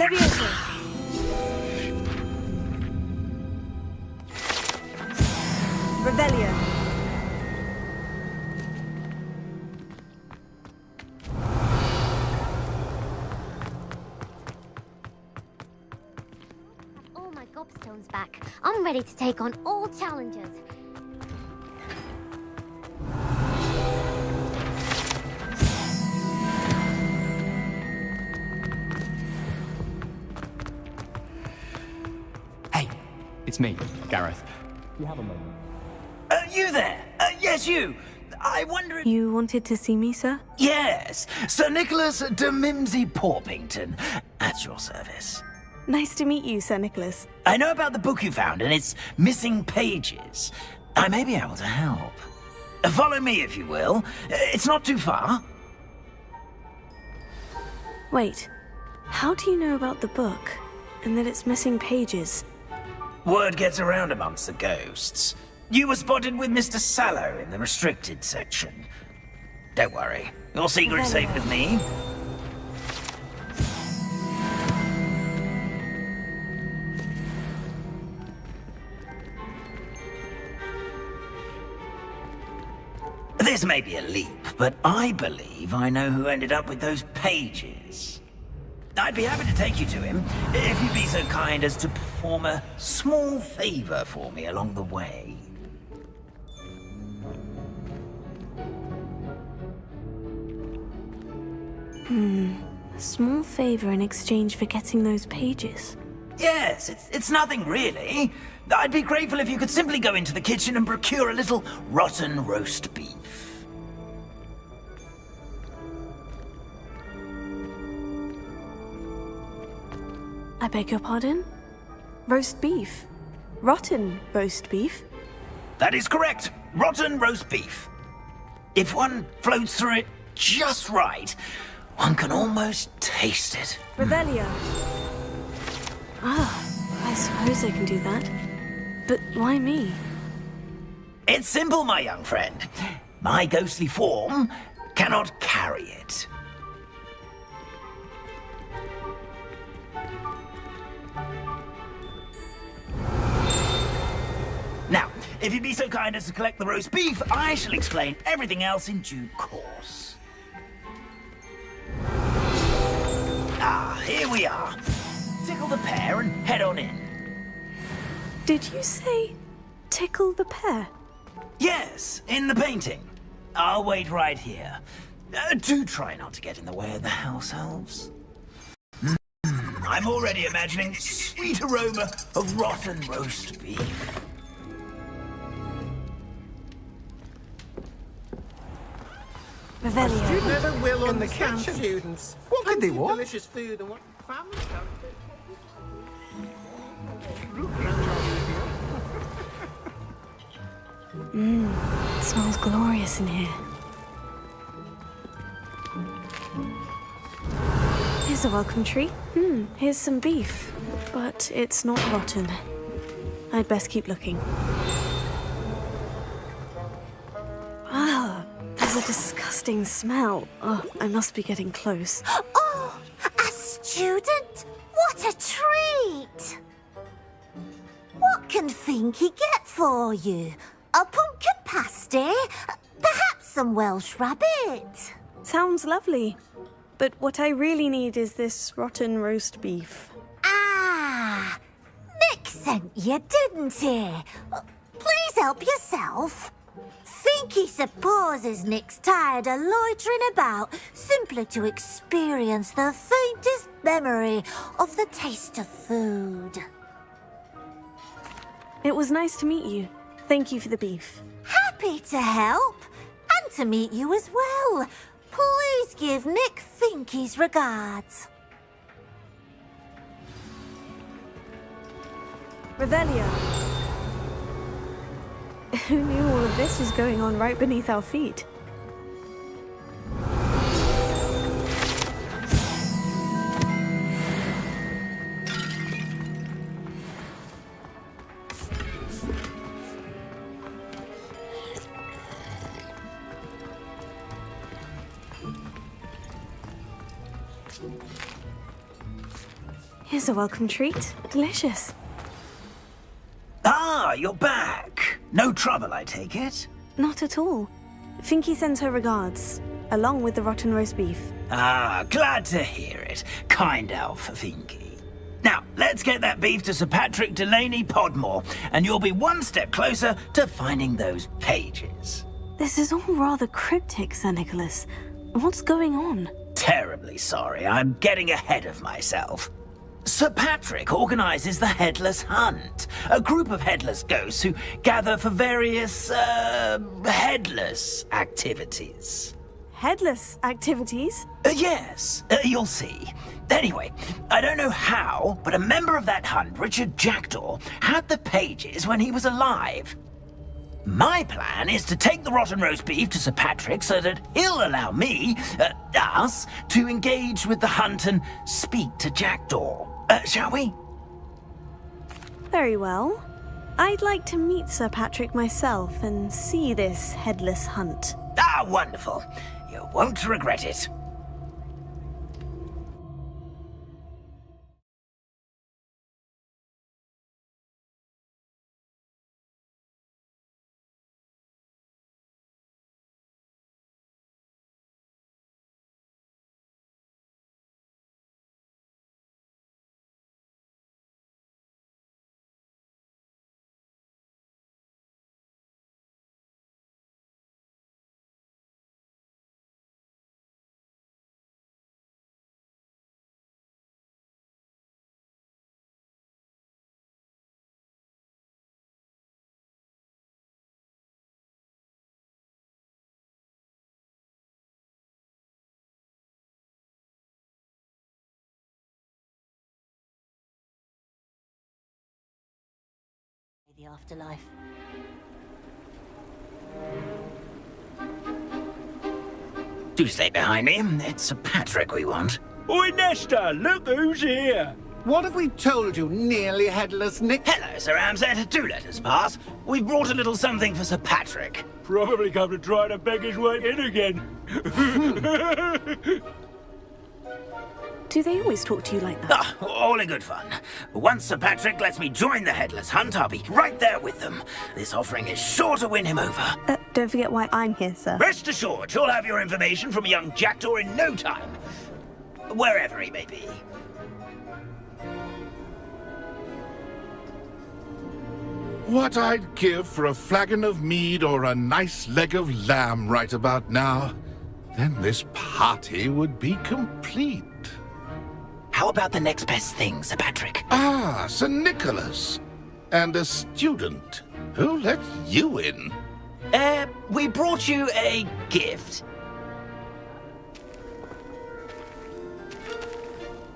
Leviosa. Revelio. All my gobstones back. I'm ready to take on all challenges. It's me, Gareth. You have a moment. You there? Yes, you. I wonder if... You wanted to see me, sir? Yes, Sir Nicholas de Mimsy Porpington, at your service. Nice to meet you, Sir Nicholas. I know about the book you found and its missing pages. I may be able to help. Follow me, if you will. It's not too far. Wait, how do you know about the book? And that it's missing pages? Word gets around amongst the ghosts. You were spotted with Mr. Sallow in the restricted section. Don't worry, your secret's safe with me. This may be a leap, but I believe I know who ended up with those pages. I'd be happy to take you to him, if you'd be so kind as to perform a small favor for me along the way. A small favor in exchange for getting those pages. Yes, it's nothing really. I'd be grateful if you could simply go into the kitchen and procure a little rotten roast beef. I beg your pardon? Roast beef. Rotten roast beef. That is correct. Rotten roast beef. If one floats through it just right, one can almost taste it. Revelio. Ah, I suppose I can do that. But why me? It's simple, my young friend. My ghostly form cannot carry it. Now, if you'd be so kind as to collect the roast beef, I shall explain everything else in due course. Ah, here we are. Tickle the pear and head on in. Did you say tickle the pear? Yes, in the painting. I'll wait right here. Do try not to get in the way of the house elves. I'm already imagining sweet aroma of rotten roast beef. Revelio. Never will In the understand kitchen. students. What could they want? Delicious food and what family It smells glorious in here. Here's a welcome treat. Here's some beef, but it's not rotten. I'd best keep looking. Ah, there's a disgusting smell. Oh, I must be getting close. Oh, a student? What a treat! What can Finky get for you? A pumpkin pasty? Perhaps some Welsh rabbit? Sounds lovely. But what I really need is this rotten roast beef. Ah, Nick sent you, didn't he? Please help yourself. Finky supposes Nick's tired of loitering about simply to experience the faintest memory of the taste of food. It was nice to meet you. Thank you for the beef. Happy to help, and to meet you as well. Please give Nick Finky's regards. Revelio. Who knew all of this was going on right beneath our feet? Here's a welcome treat. Delicious. Ah, you're back. No trouble, I take it? Not at all. Finky sends her regards, along with the rotten roast beef. Ah, glad to hear it. Kind elf, Finky. Now, let's get that beef to Sir Patrick Delaney Podmore, and you'll be one step closer to finding those pages. This is all rather cryptic, Sir Nicholas. What's going on? Terribly sorry, I'm getting ahead of myself. Sir Patrick organizes the Headless Hunt, a group of headless ghosts who gather for various, headless activities. Headless activities? Yes, you'll see. Anyway, I don't know how, but a member of that hunt, Richard Jackdaw, had the pages when he was alive. My plan is to take the rotten roast beef to Sir Patrick so that he'll allow me, us, to engage with the hunt and speak to Jackdaw. Shall we? Very well. I'd like to meet Sir Patrick myself and see this headless hunt. Ah, wonderful. You won't regret it. the afterlife. Do stay behind me. It's Sir Patrick we want. Oi, Nesta, look who's here. What have we told you, nearly headless Nick? Hello, Sir Ramsay. Do let us pass. We've brought a little something for Sir Patrick. Probably come to try to beg his way in again. Do they always talk to you like that? Ah, all in good fun. Once Sir Patrick lets me join the Headless Hunt, I'll be right there with them. This offering is sure to win him over. Don't forget why I'm here, sir. Rest assured, you'll have your information from young Jackdaw in no time. Wherever he may be. What I'd give for a flagon of mead or a nice leg of lamb right about now. Then this party would be complete. How about the next best thing, Sir Patrick? Ah, Sir Nicholas. And a student. Who let you in? We brought you a gift.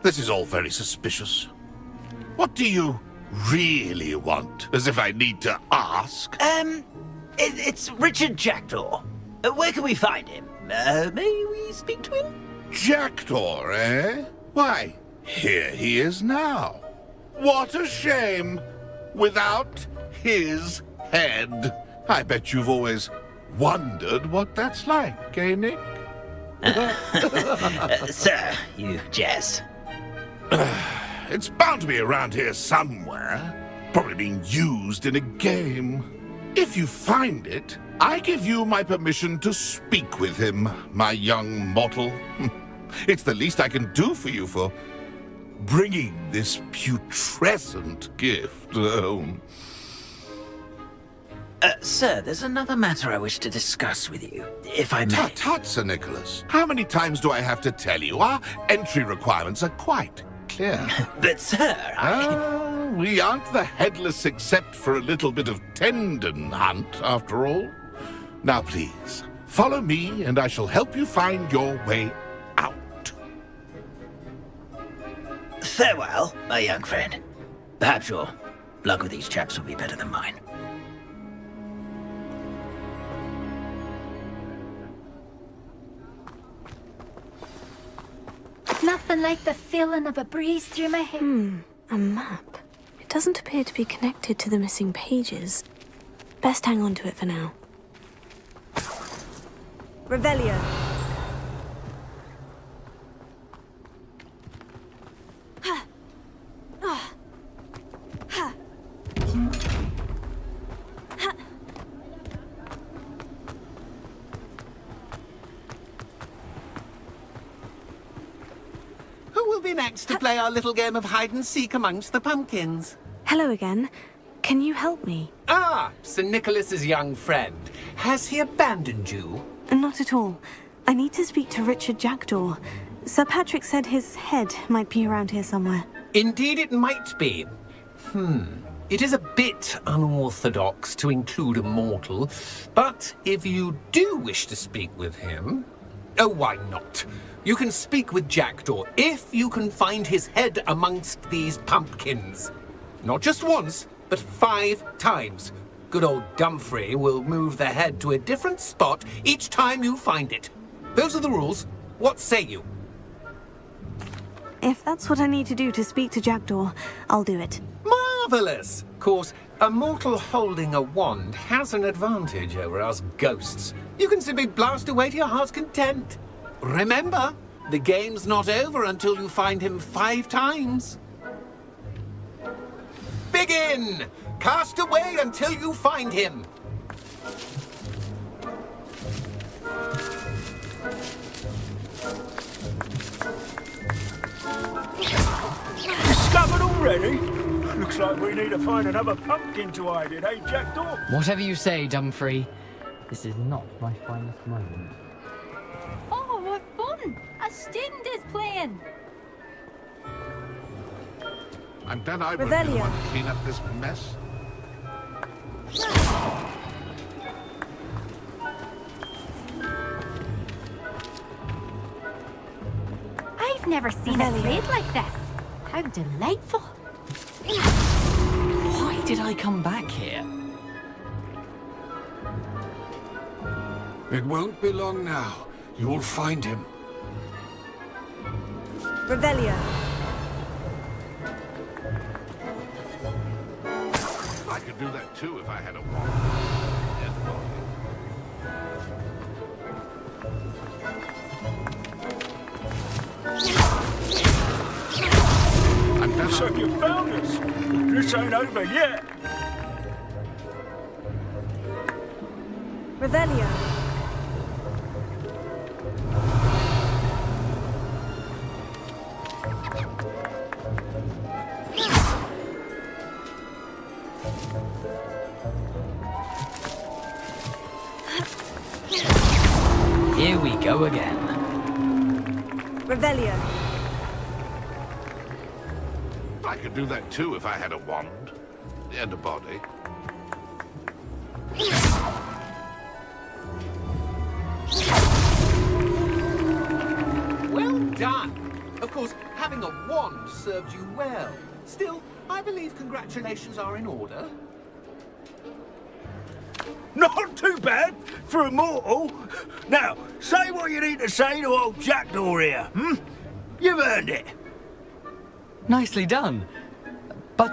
This is all very suspicious. What do you really want? As if I need to ask. It's Richard Jackdaw. Where can we find him? May we speak to him? Jackdaw, eh? Why, here he is now. What a shame. Without his head. I bet you've always wondered what that's like, eh, Nick? Sir, you jest. It's bound to be around here somewhere. Probably being used in a game. If you find it, I give you my permission to speak with him, my young mortal. It's the least I can do for you for bringing this putrescent gift home. Sir, there's another matter I wish to discuss with you, if I may. Tut, tut, Sir Nicholas. How many times do I have to tell you? Our entry requirements are quite clear. But, sir, we aren't the headless except for a little bit of tendon hunt, after all. Now, please, follow me, and I shall help you find your way out. Farewell, my young friend. Perhaps your luck with these chaps will be better than mine. Nothing like the feeling of a breeze through my hair. A map. It doesn't appear to be connected to the missing pages. Best hang on to it for now. Revelio. Who will be next to play our little game of hide-and-seek amongst the pumpkins? Hello again. Can you help me? Ah, Sir Nicholas's young friend. Has he abandoned you? Not at all. I need to speak to Richard Jackdaw. Sir Patrick said his head might be around here somewhere. Indeed it might be. It is a bit unorthodox to include a mortal, but if you do wish to speak with him... Oh, why not? You can speak with Jackdaw if you can find his head amongst these pumpkins. Not just once, but 5 times. Good old Dumfrey will move the head to a different spot each time you find it. Those are the rules. What say you? If that's what I need to do to speak to Jackdaw, I'll do it. Marvellous! Of course, a mortal holding a wand has an advantage over us ghosts. You can simply blast away to your heart's content. Remember, the game's not over until you find him 5 times. Begin! Cast away until you find him. Discovered already? Looks like we need to find another pumpkin to hide in, eh, Jackdaw? Whatever you say, Dumfrey. This is not my finest moment. Oh, what fun! A student is playing! I'm glad I won't be the one to clean up this mess. I've never seen it played like this. How delightful. Why did I come back here? It won't be long now. You'll find him. Revelio. I could do that too if I had a wand. So you found us. This ain't over yet. Revelio. Here we go again. Revelio. I could do that too if I had a wand and a body. Well done. Of course, having a wand served you well. Still, I believe congratulations are in order. Not too bad for a mortal. Now, say what you need to say to old Jackdaw here, hmm? You've earned it. Nicely done. But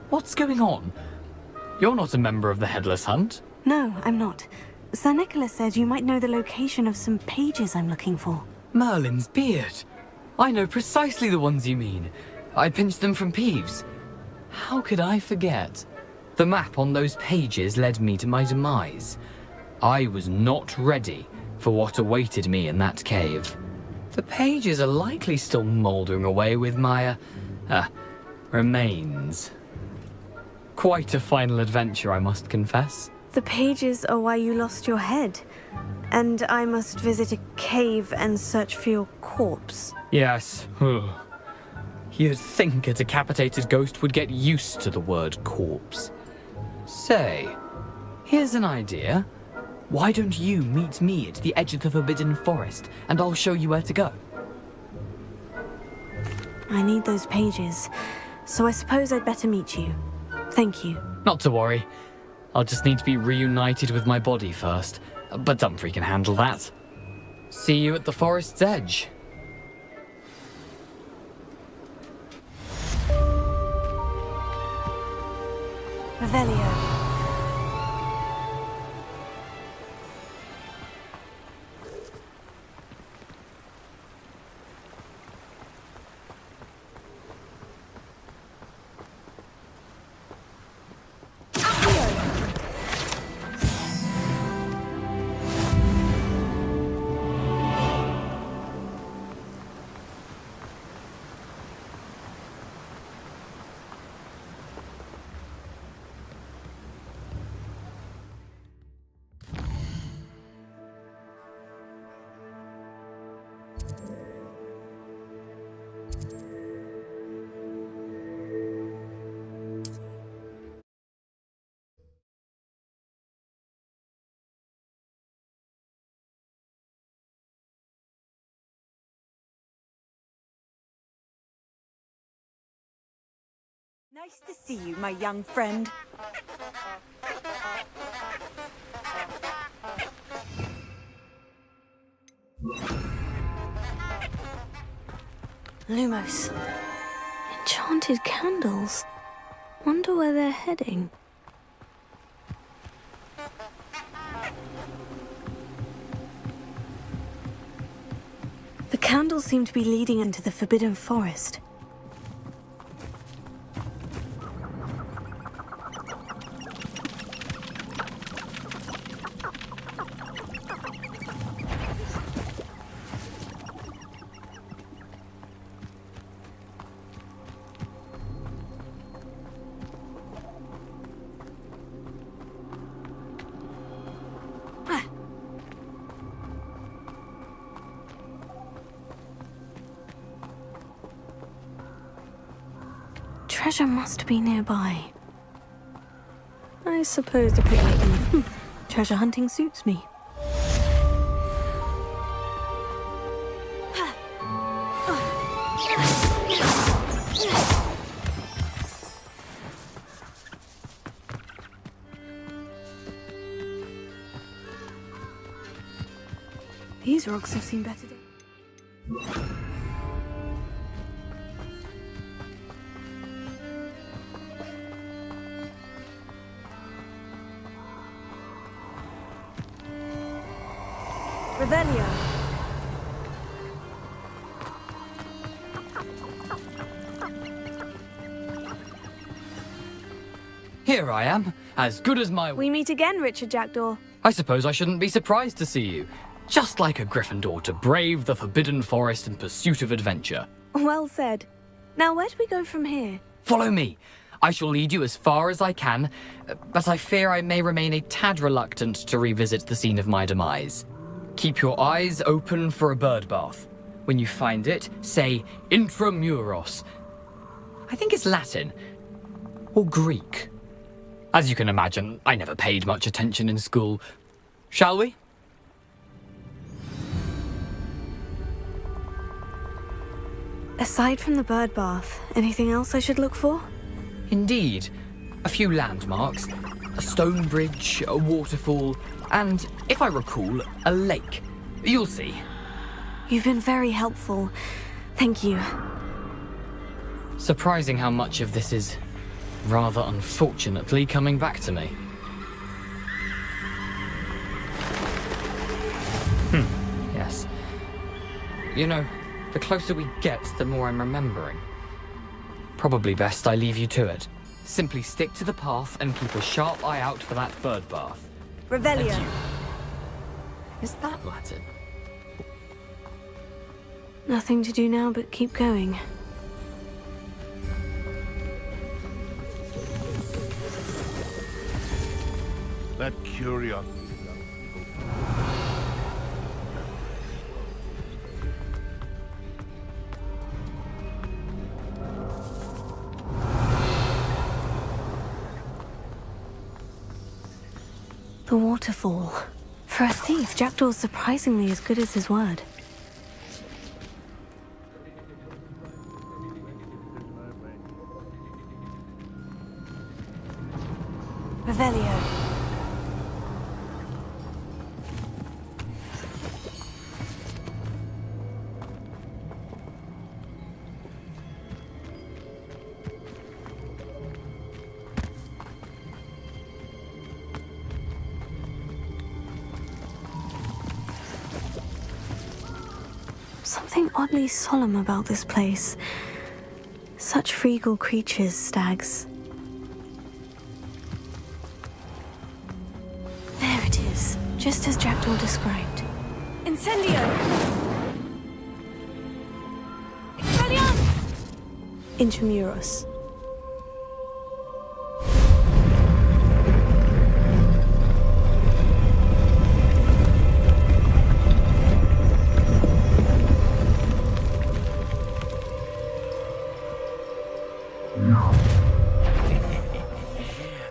what's going on? You're not a member of the Headless Hunt. No, I'm not. Sir Nicholas said you might know the location of some pages I'm looking for. Merlin's beard. I know precisely the ones you mean. I pinched them from Peeves. How could I forget? The map on those pages led me to my demise. I was not ready for what awaited me in that cave. The pages are likely still mouldering away with my, remains. Quite a final adventure, I must confess. The pages are why you lost your head. And I must visit a cave and search for your corpse. Yes. You'd think a decapitated ghost would get used to the word corpse. Say, here's an idea. Why don't you meet me at the edge of the Forbidden Forest, and I'll show you where to go? I need those pages, so I suppose I'd better meet you. Thank you. Not to worry. I'll just need to be reunited with my body first, but Dumfries can handle that. See you at the forest's edge. Revelio. Nice to see you, my young friend. Lumos. Enchanted candles. Wonder where they're heading. The candles seem to be leading into the Forbidden Forest. Treasure must be nearby. I suppose the picnic and treasure hunting suits me. These rocks have seen better days. Revelio. Here I am, as good as my... We meet again, Richard Jackdaw. I suppose I shouldn't be surprised to see you. Just like a Gryffindor to brave the Forbidden Forest in pursuit of adventure. Well said. Now, where do we go from here? Follow me. I shall lead you as far as I can, but I fear I may remain a tad reluctant to revisit the scene of my demise. Keep your eyes open for a bird bath. When you find it, say intramuros. I think it's Latin. Or Greek. As you can imagine, I never paid much attention in school. Shall we? Aside from the bird bath, anything else I should look for? Indeed. A few landmarks. A stone bridge, a waterfall, and, if I recall, a lake. You'll see. You've been very helpful. Thank you. Surprising how much of this is, rather unfortunately, coming back to me. Yes. You know, the closer we get, the more I'm remembering. Probably best I leave you to it. Simply stick to the path and keep a sharp eye out for that bird bath. Revelio. And you. Is that Latin? Nothing to do now but keep going. That curiosity. The waterfall. For a thief, Jackdaw's surprisingly as good as his word. Revelio. Something oddly solemn about this place. Such regal creatures, stags. There it is, just as Jackdaw described. Incendio! Expelliarmus! Intramuros.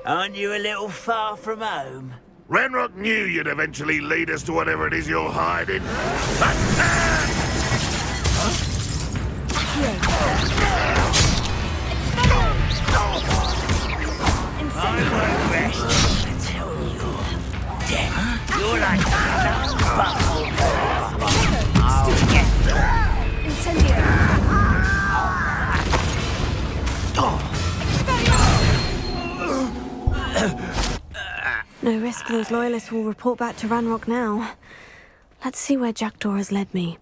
Aren't you a little far from home? Renrock knew you'd eventually lead us to whatever it is you're hiding. I won't rest until you're dead. You're like a buffalo. I'll get you. Incendio! No risk those loyalists will report back to Ranrock now. Let's see where Jackdaw has led me.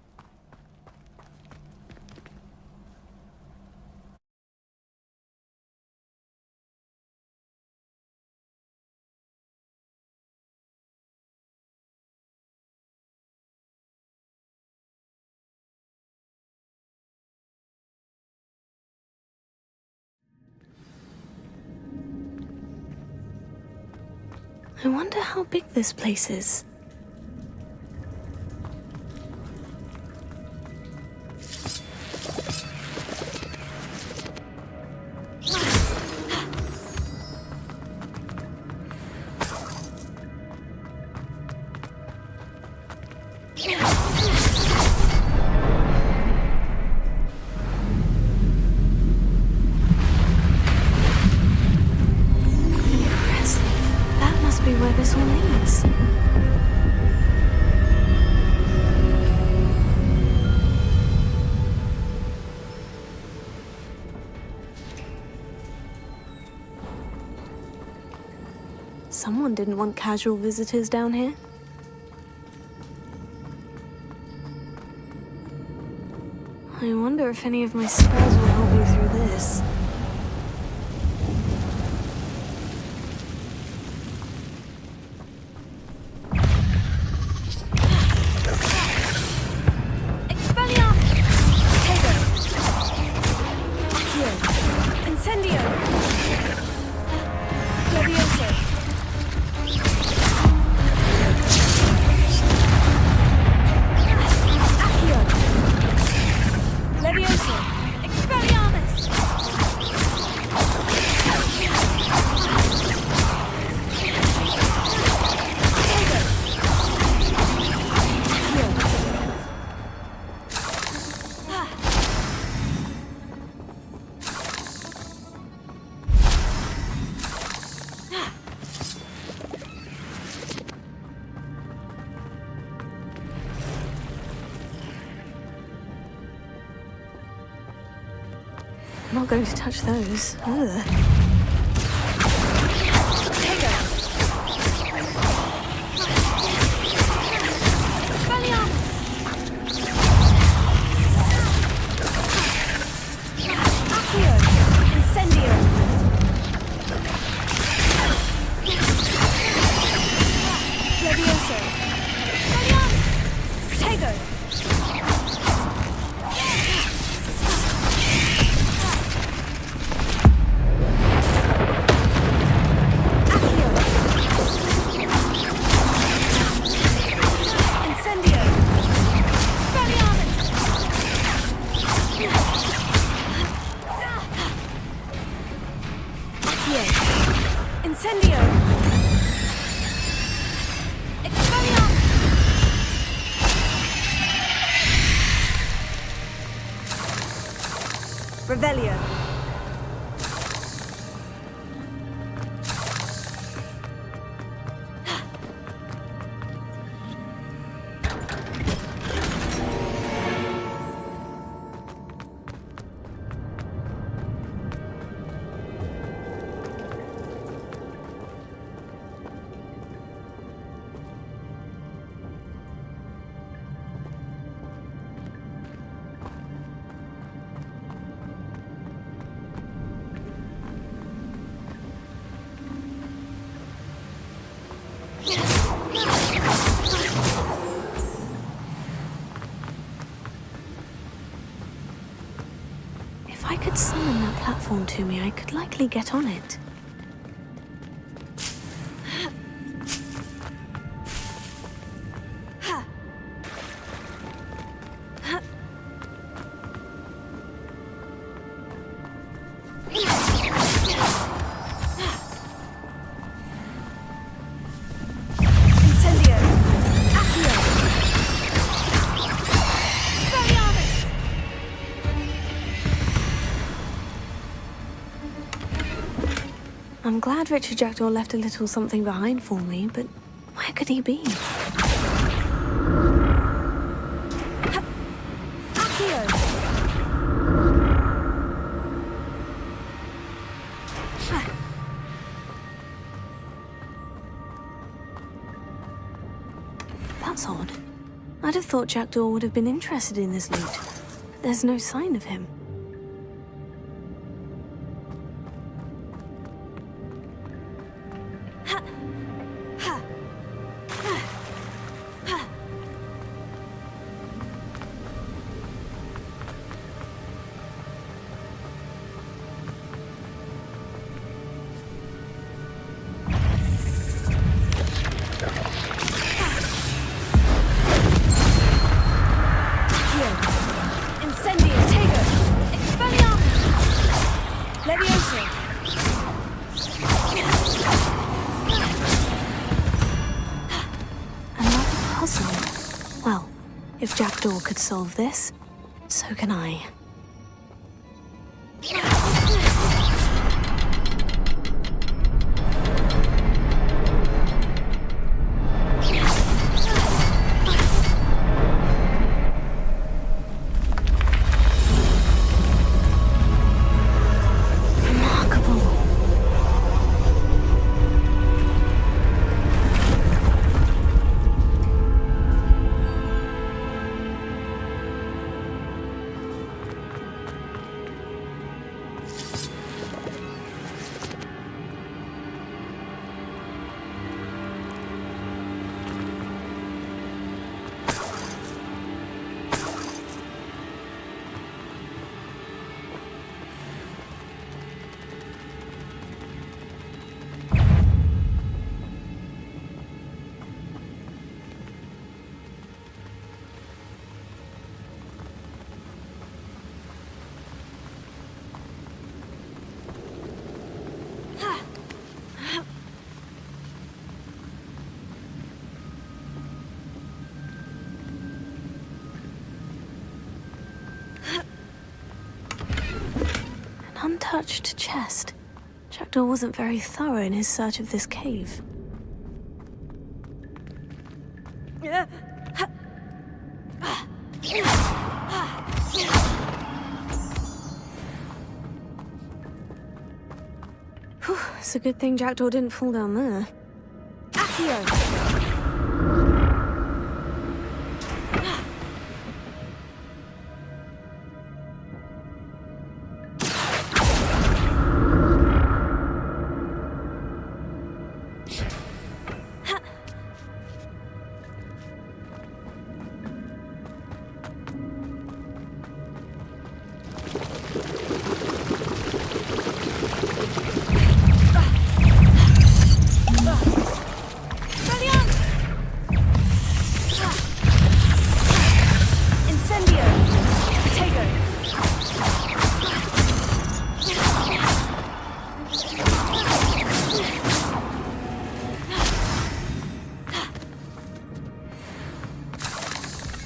I wonder how big this place is. Be where this all leads. Someone didn't want casual visitors down here. I wonder if any of my spells will help me through this. I'm not going to touch those. Ugh. Revelio. If I could summon that platform to me, I could likely get on it. I'm glad Richard Jackdaw left a little something behind for me, but where could he be? That's odd. I'd have thought Jackdaw would have been interested in this loot. There's no sign of him. Well, if Jackdaw could solve this, so can I. untouched chest. Jackdaw wasn't very thorough in his search of this cave. Whew, it's a good thing Jackdaw didn't fall down there. Accio!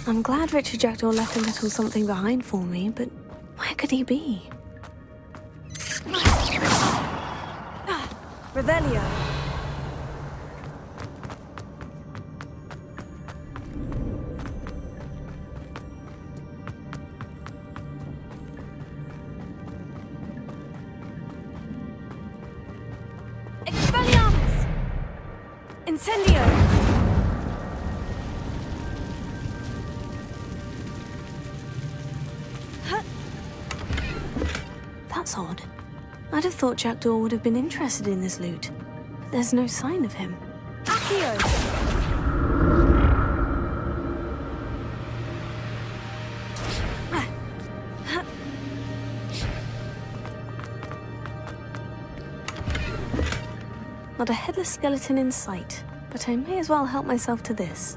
I'm glad Richard Jackdaw left a little something behind for me, but where could he be? Revelio. Expelliarmus! Incendio! That's odd. I'd have thought Jackdaw would have been interested in this loot, but there's no sign of him. Accio! Not a headless skeleton in sight, but I may as well help myself to this.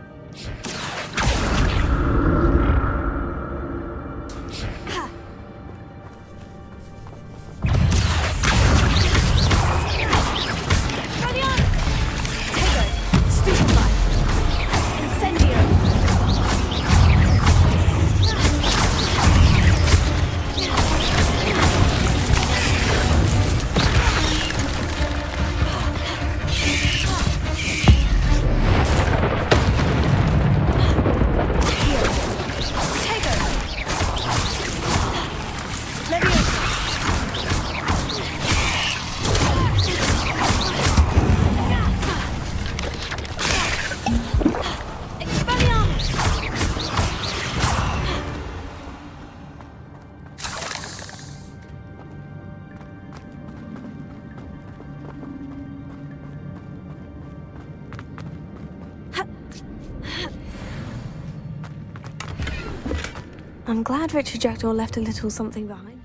I'm glad Richard Jackdaw left a little something behind.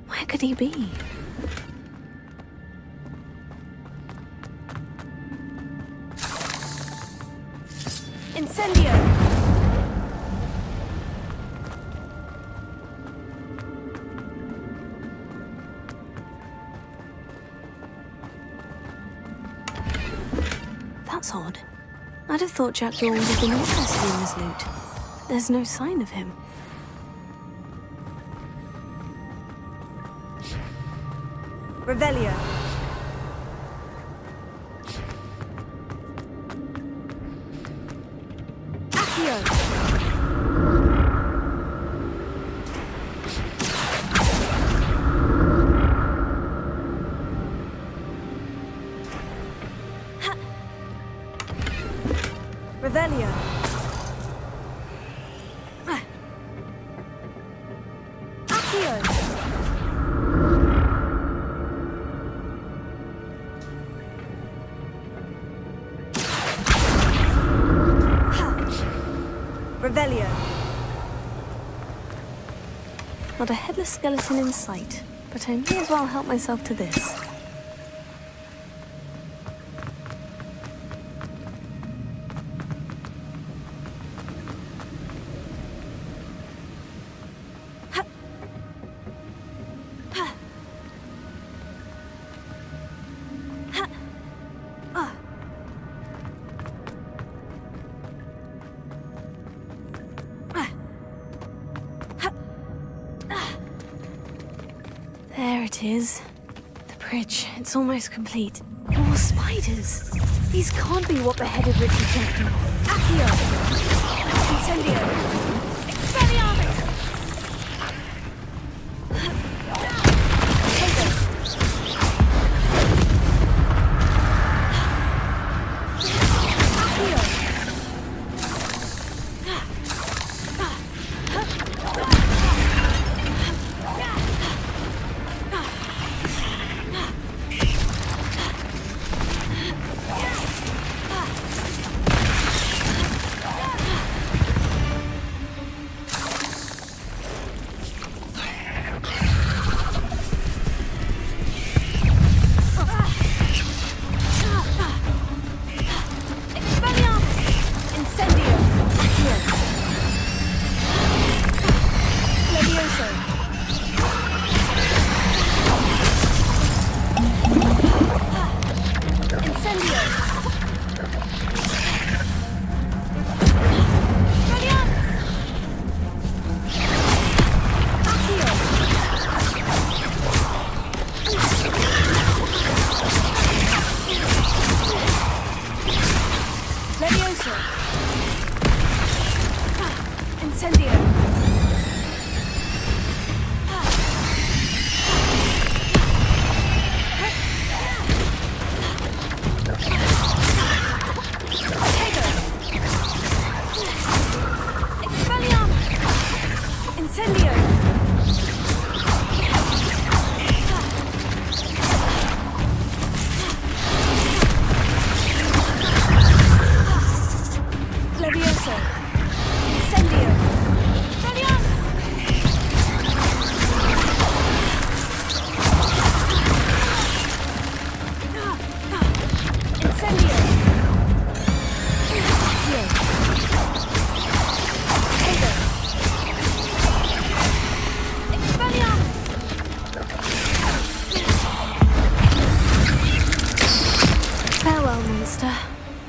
Where could he be? Incendio! odd. I'd have thought Jackdaw would have been interested in this loot. There's no sign of him. Revelio. Accio. Revelio. Accio. Revelio. Not a headless skeleton in sight, but I may as well help myself to this. There it is. The bridge. It's almost complete. More spiders. These can't be what beheaded Richard Jackdaw. Accio. Incendio. Expelliarmus.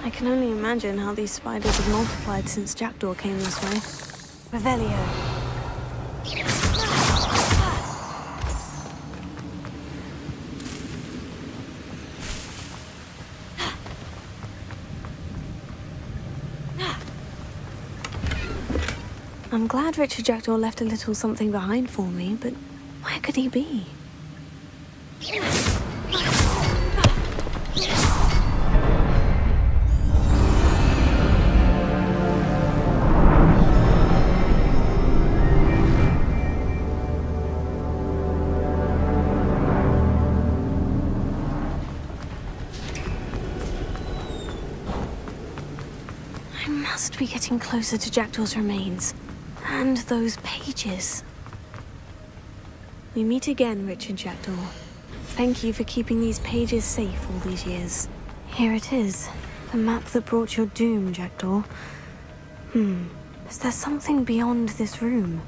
I can only imagine how these spiders have multiplied since Jackdaw came this way. Revelio. I'm glad Richard Jackdaw left a little something behind for me, but where could he be? I must be getting closer to Jackdaw's remains. And those pages. We meet again, Richard Jackdaw. Thank you for keeping these pages safe all these years. Here it is. The map that brought your doom, Jackdaw. Is there something beyond this room?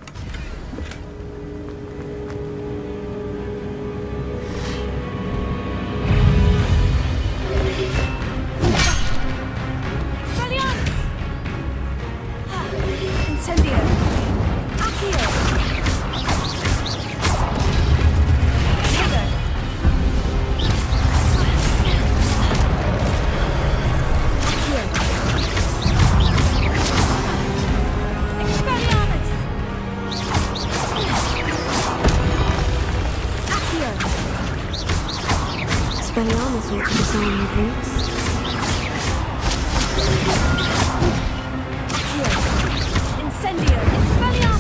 new boots. Here. Incendio! Expelliarmus!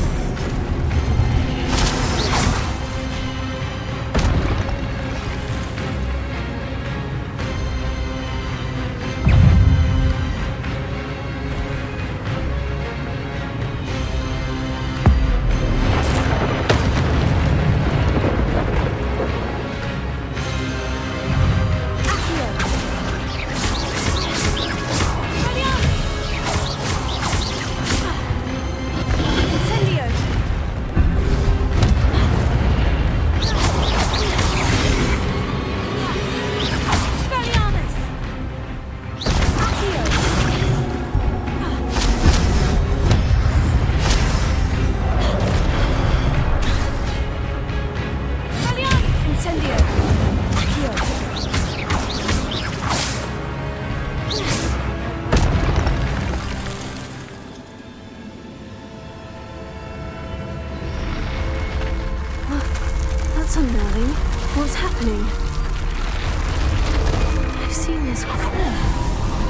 That's unnerving. What's happening? I've seen this before.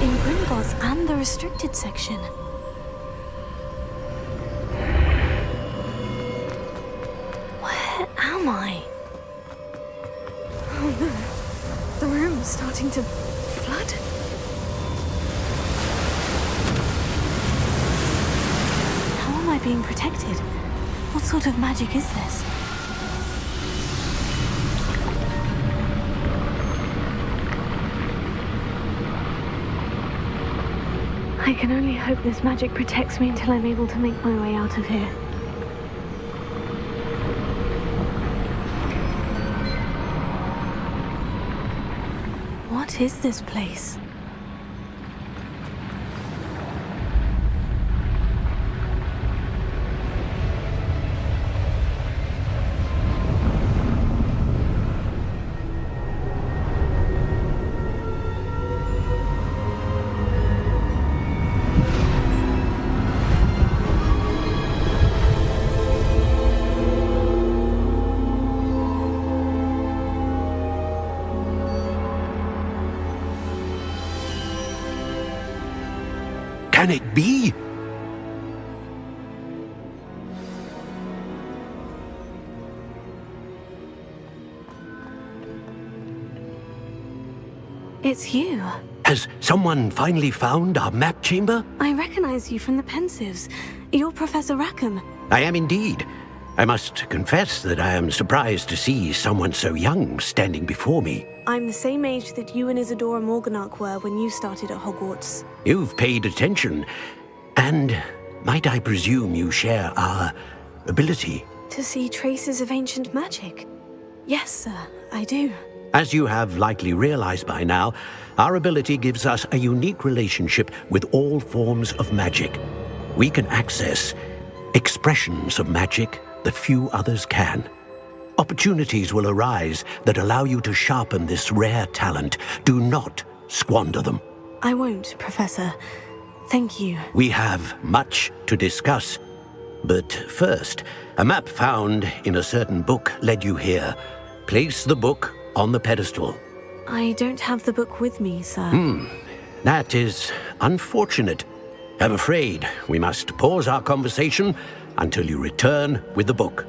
In Gringotts and the restricted section. Where am I? Oh no. The room's starting to flood. How am I being protected? What sort of magic is this? I can only hope this magic protects me until I'm able to make my way out of here. What is this place? Can it be? It's you. Has someone finally found our map chamber? I recognize you from the Pensives. You're Professor Rackham. I am indeed. I must confess that I am surprised to see someone so young standing before me. I'm the same age that you and Isadora Morganach were when you started at Hogwarts. You've paid attention. And might I presume you share our ability? To see traces of ancient magic? Yes, sir, I do. As you have likely realized by now, our ability gives us a unique relationship with all forms of magic. We can access expressions of magic that few others can. Opportunities will arise that allow you to sharpen this rare talent. Do not squander them. I won't, Professor. Thank you. We have much to discuss. But first, a map found in a certain book led you here. Place the book on the pedestal. I don't have the book with me, sir. That is unfortunate. I'm afraid we must pause our conversation until you return with the book.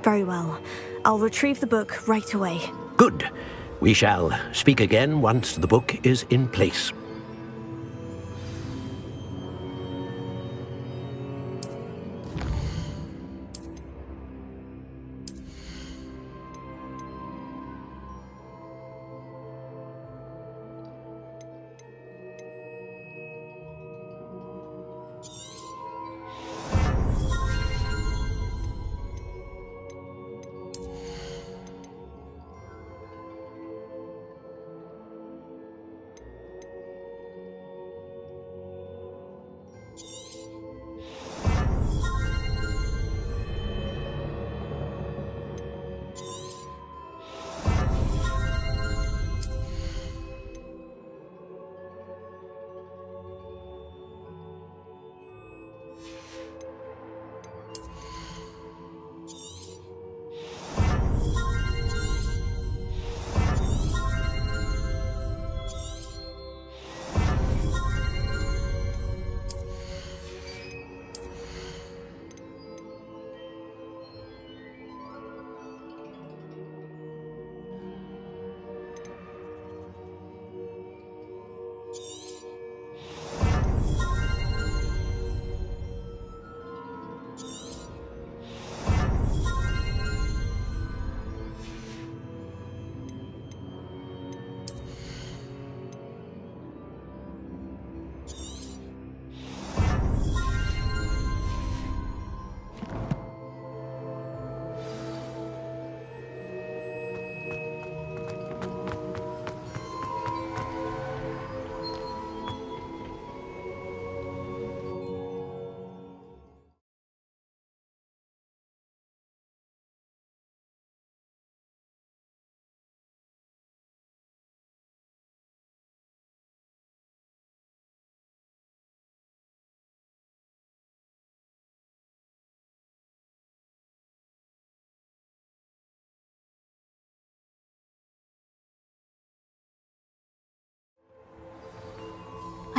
Very well. I'll retrieve the book right away. Good. We shall speak again once the book is in place.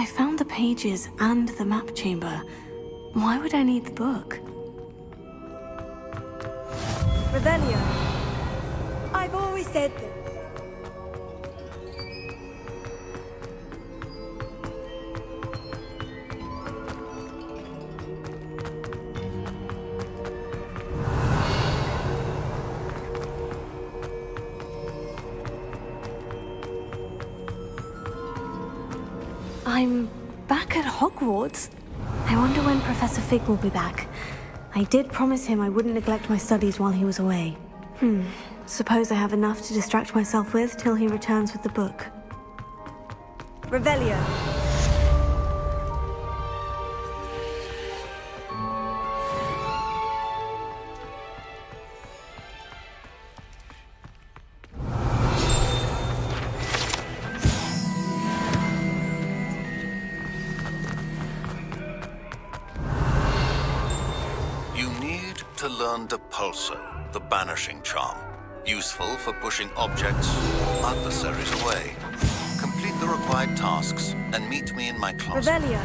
I found the pages and the map chamber. Why would I need the book? Revelio. I've always said that. I'm back at Hogwarts. I wonder when Professor Fig will be back. I did promise him I wouldn't neglect my studies while he was away. Suppose I have enough to distract myself with till he returns with the book. Revelio. To learn Depulso, the banishing charm. Useful for pushing objects or adversaries away. Complete the required tasks and meet me in my closet. Revelio.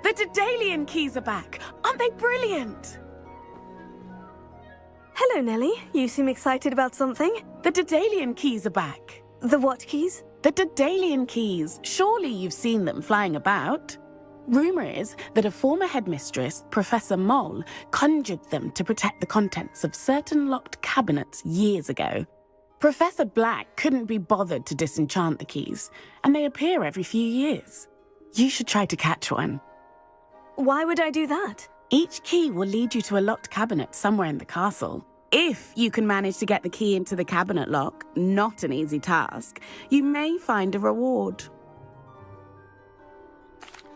The Daedalian keys are back. Aren't they brilliant? Hello, Nellie. You seem excited about something. The Daedalian keys are back. The what keys? The Daedalian keys. Surely you've seen them flying about. Rumor is that a former headmistress, Professor Moll, conjured them to protect the contents of certain locked cabinets years ago. Professor Black couldn't be bothered to disenchant the keys, and they appear every few years. You should try to catch one. Why would I do that? Each key will lead you to a locked cabinet somewhere in the castle. If you can manage to get the key into the cabinet lock, not an easy task, you may find a reward.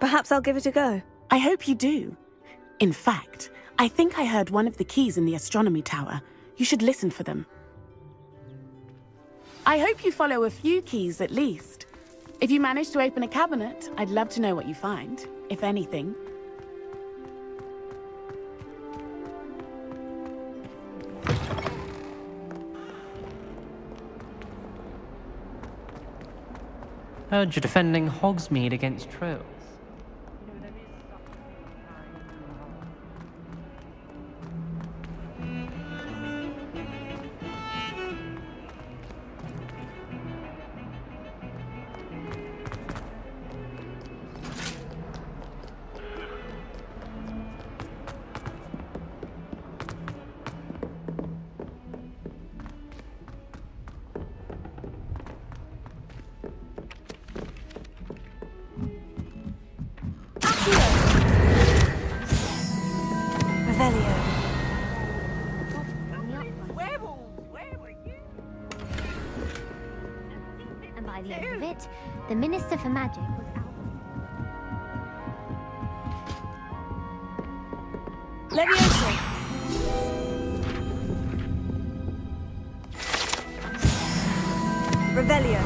Perhaps I'll give it a go. I hope you do. In fact, I think I heard one of the keys in the astronomy tower. You should listen for them. I hope you follow a few keys at least. If you manage to open a cabinet, I'd love to know what you find, if anything. Heard you're defending Hogsmeade against trolls. And by the end of it, the Minister for Magic was out. Leviosa. Revelio.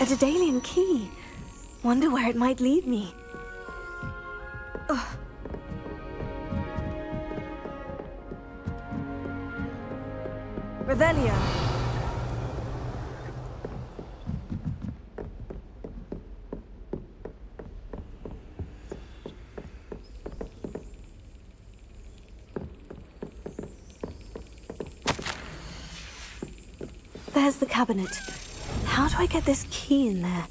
A Daedalian key. Wonder where it might lead me. Ugh. Revelio. There's the cabinet. How do I get this key in there?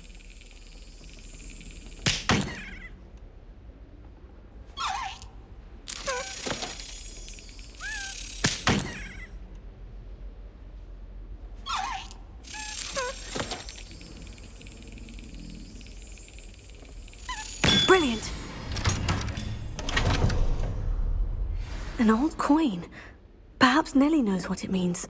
Brilliant! An old coin. Perhaps Nellie knows what it means.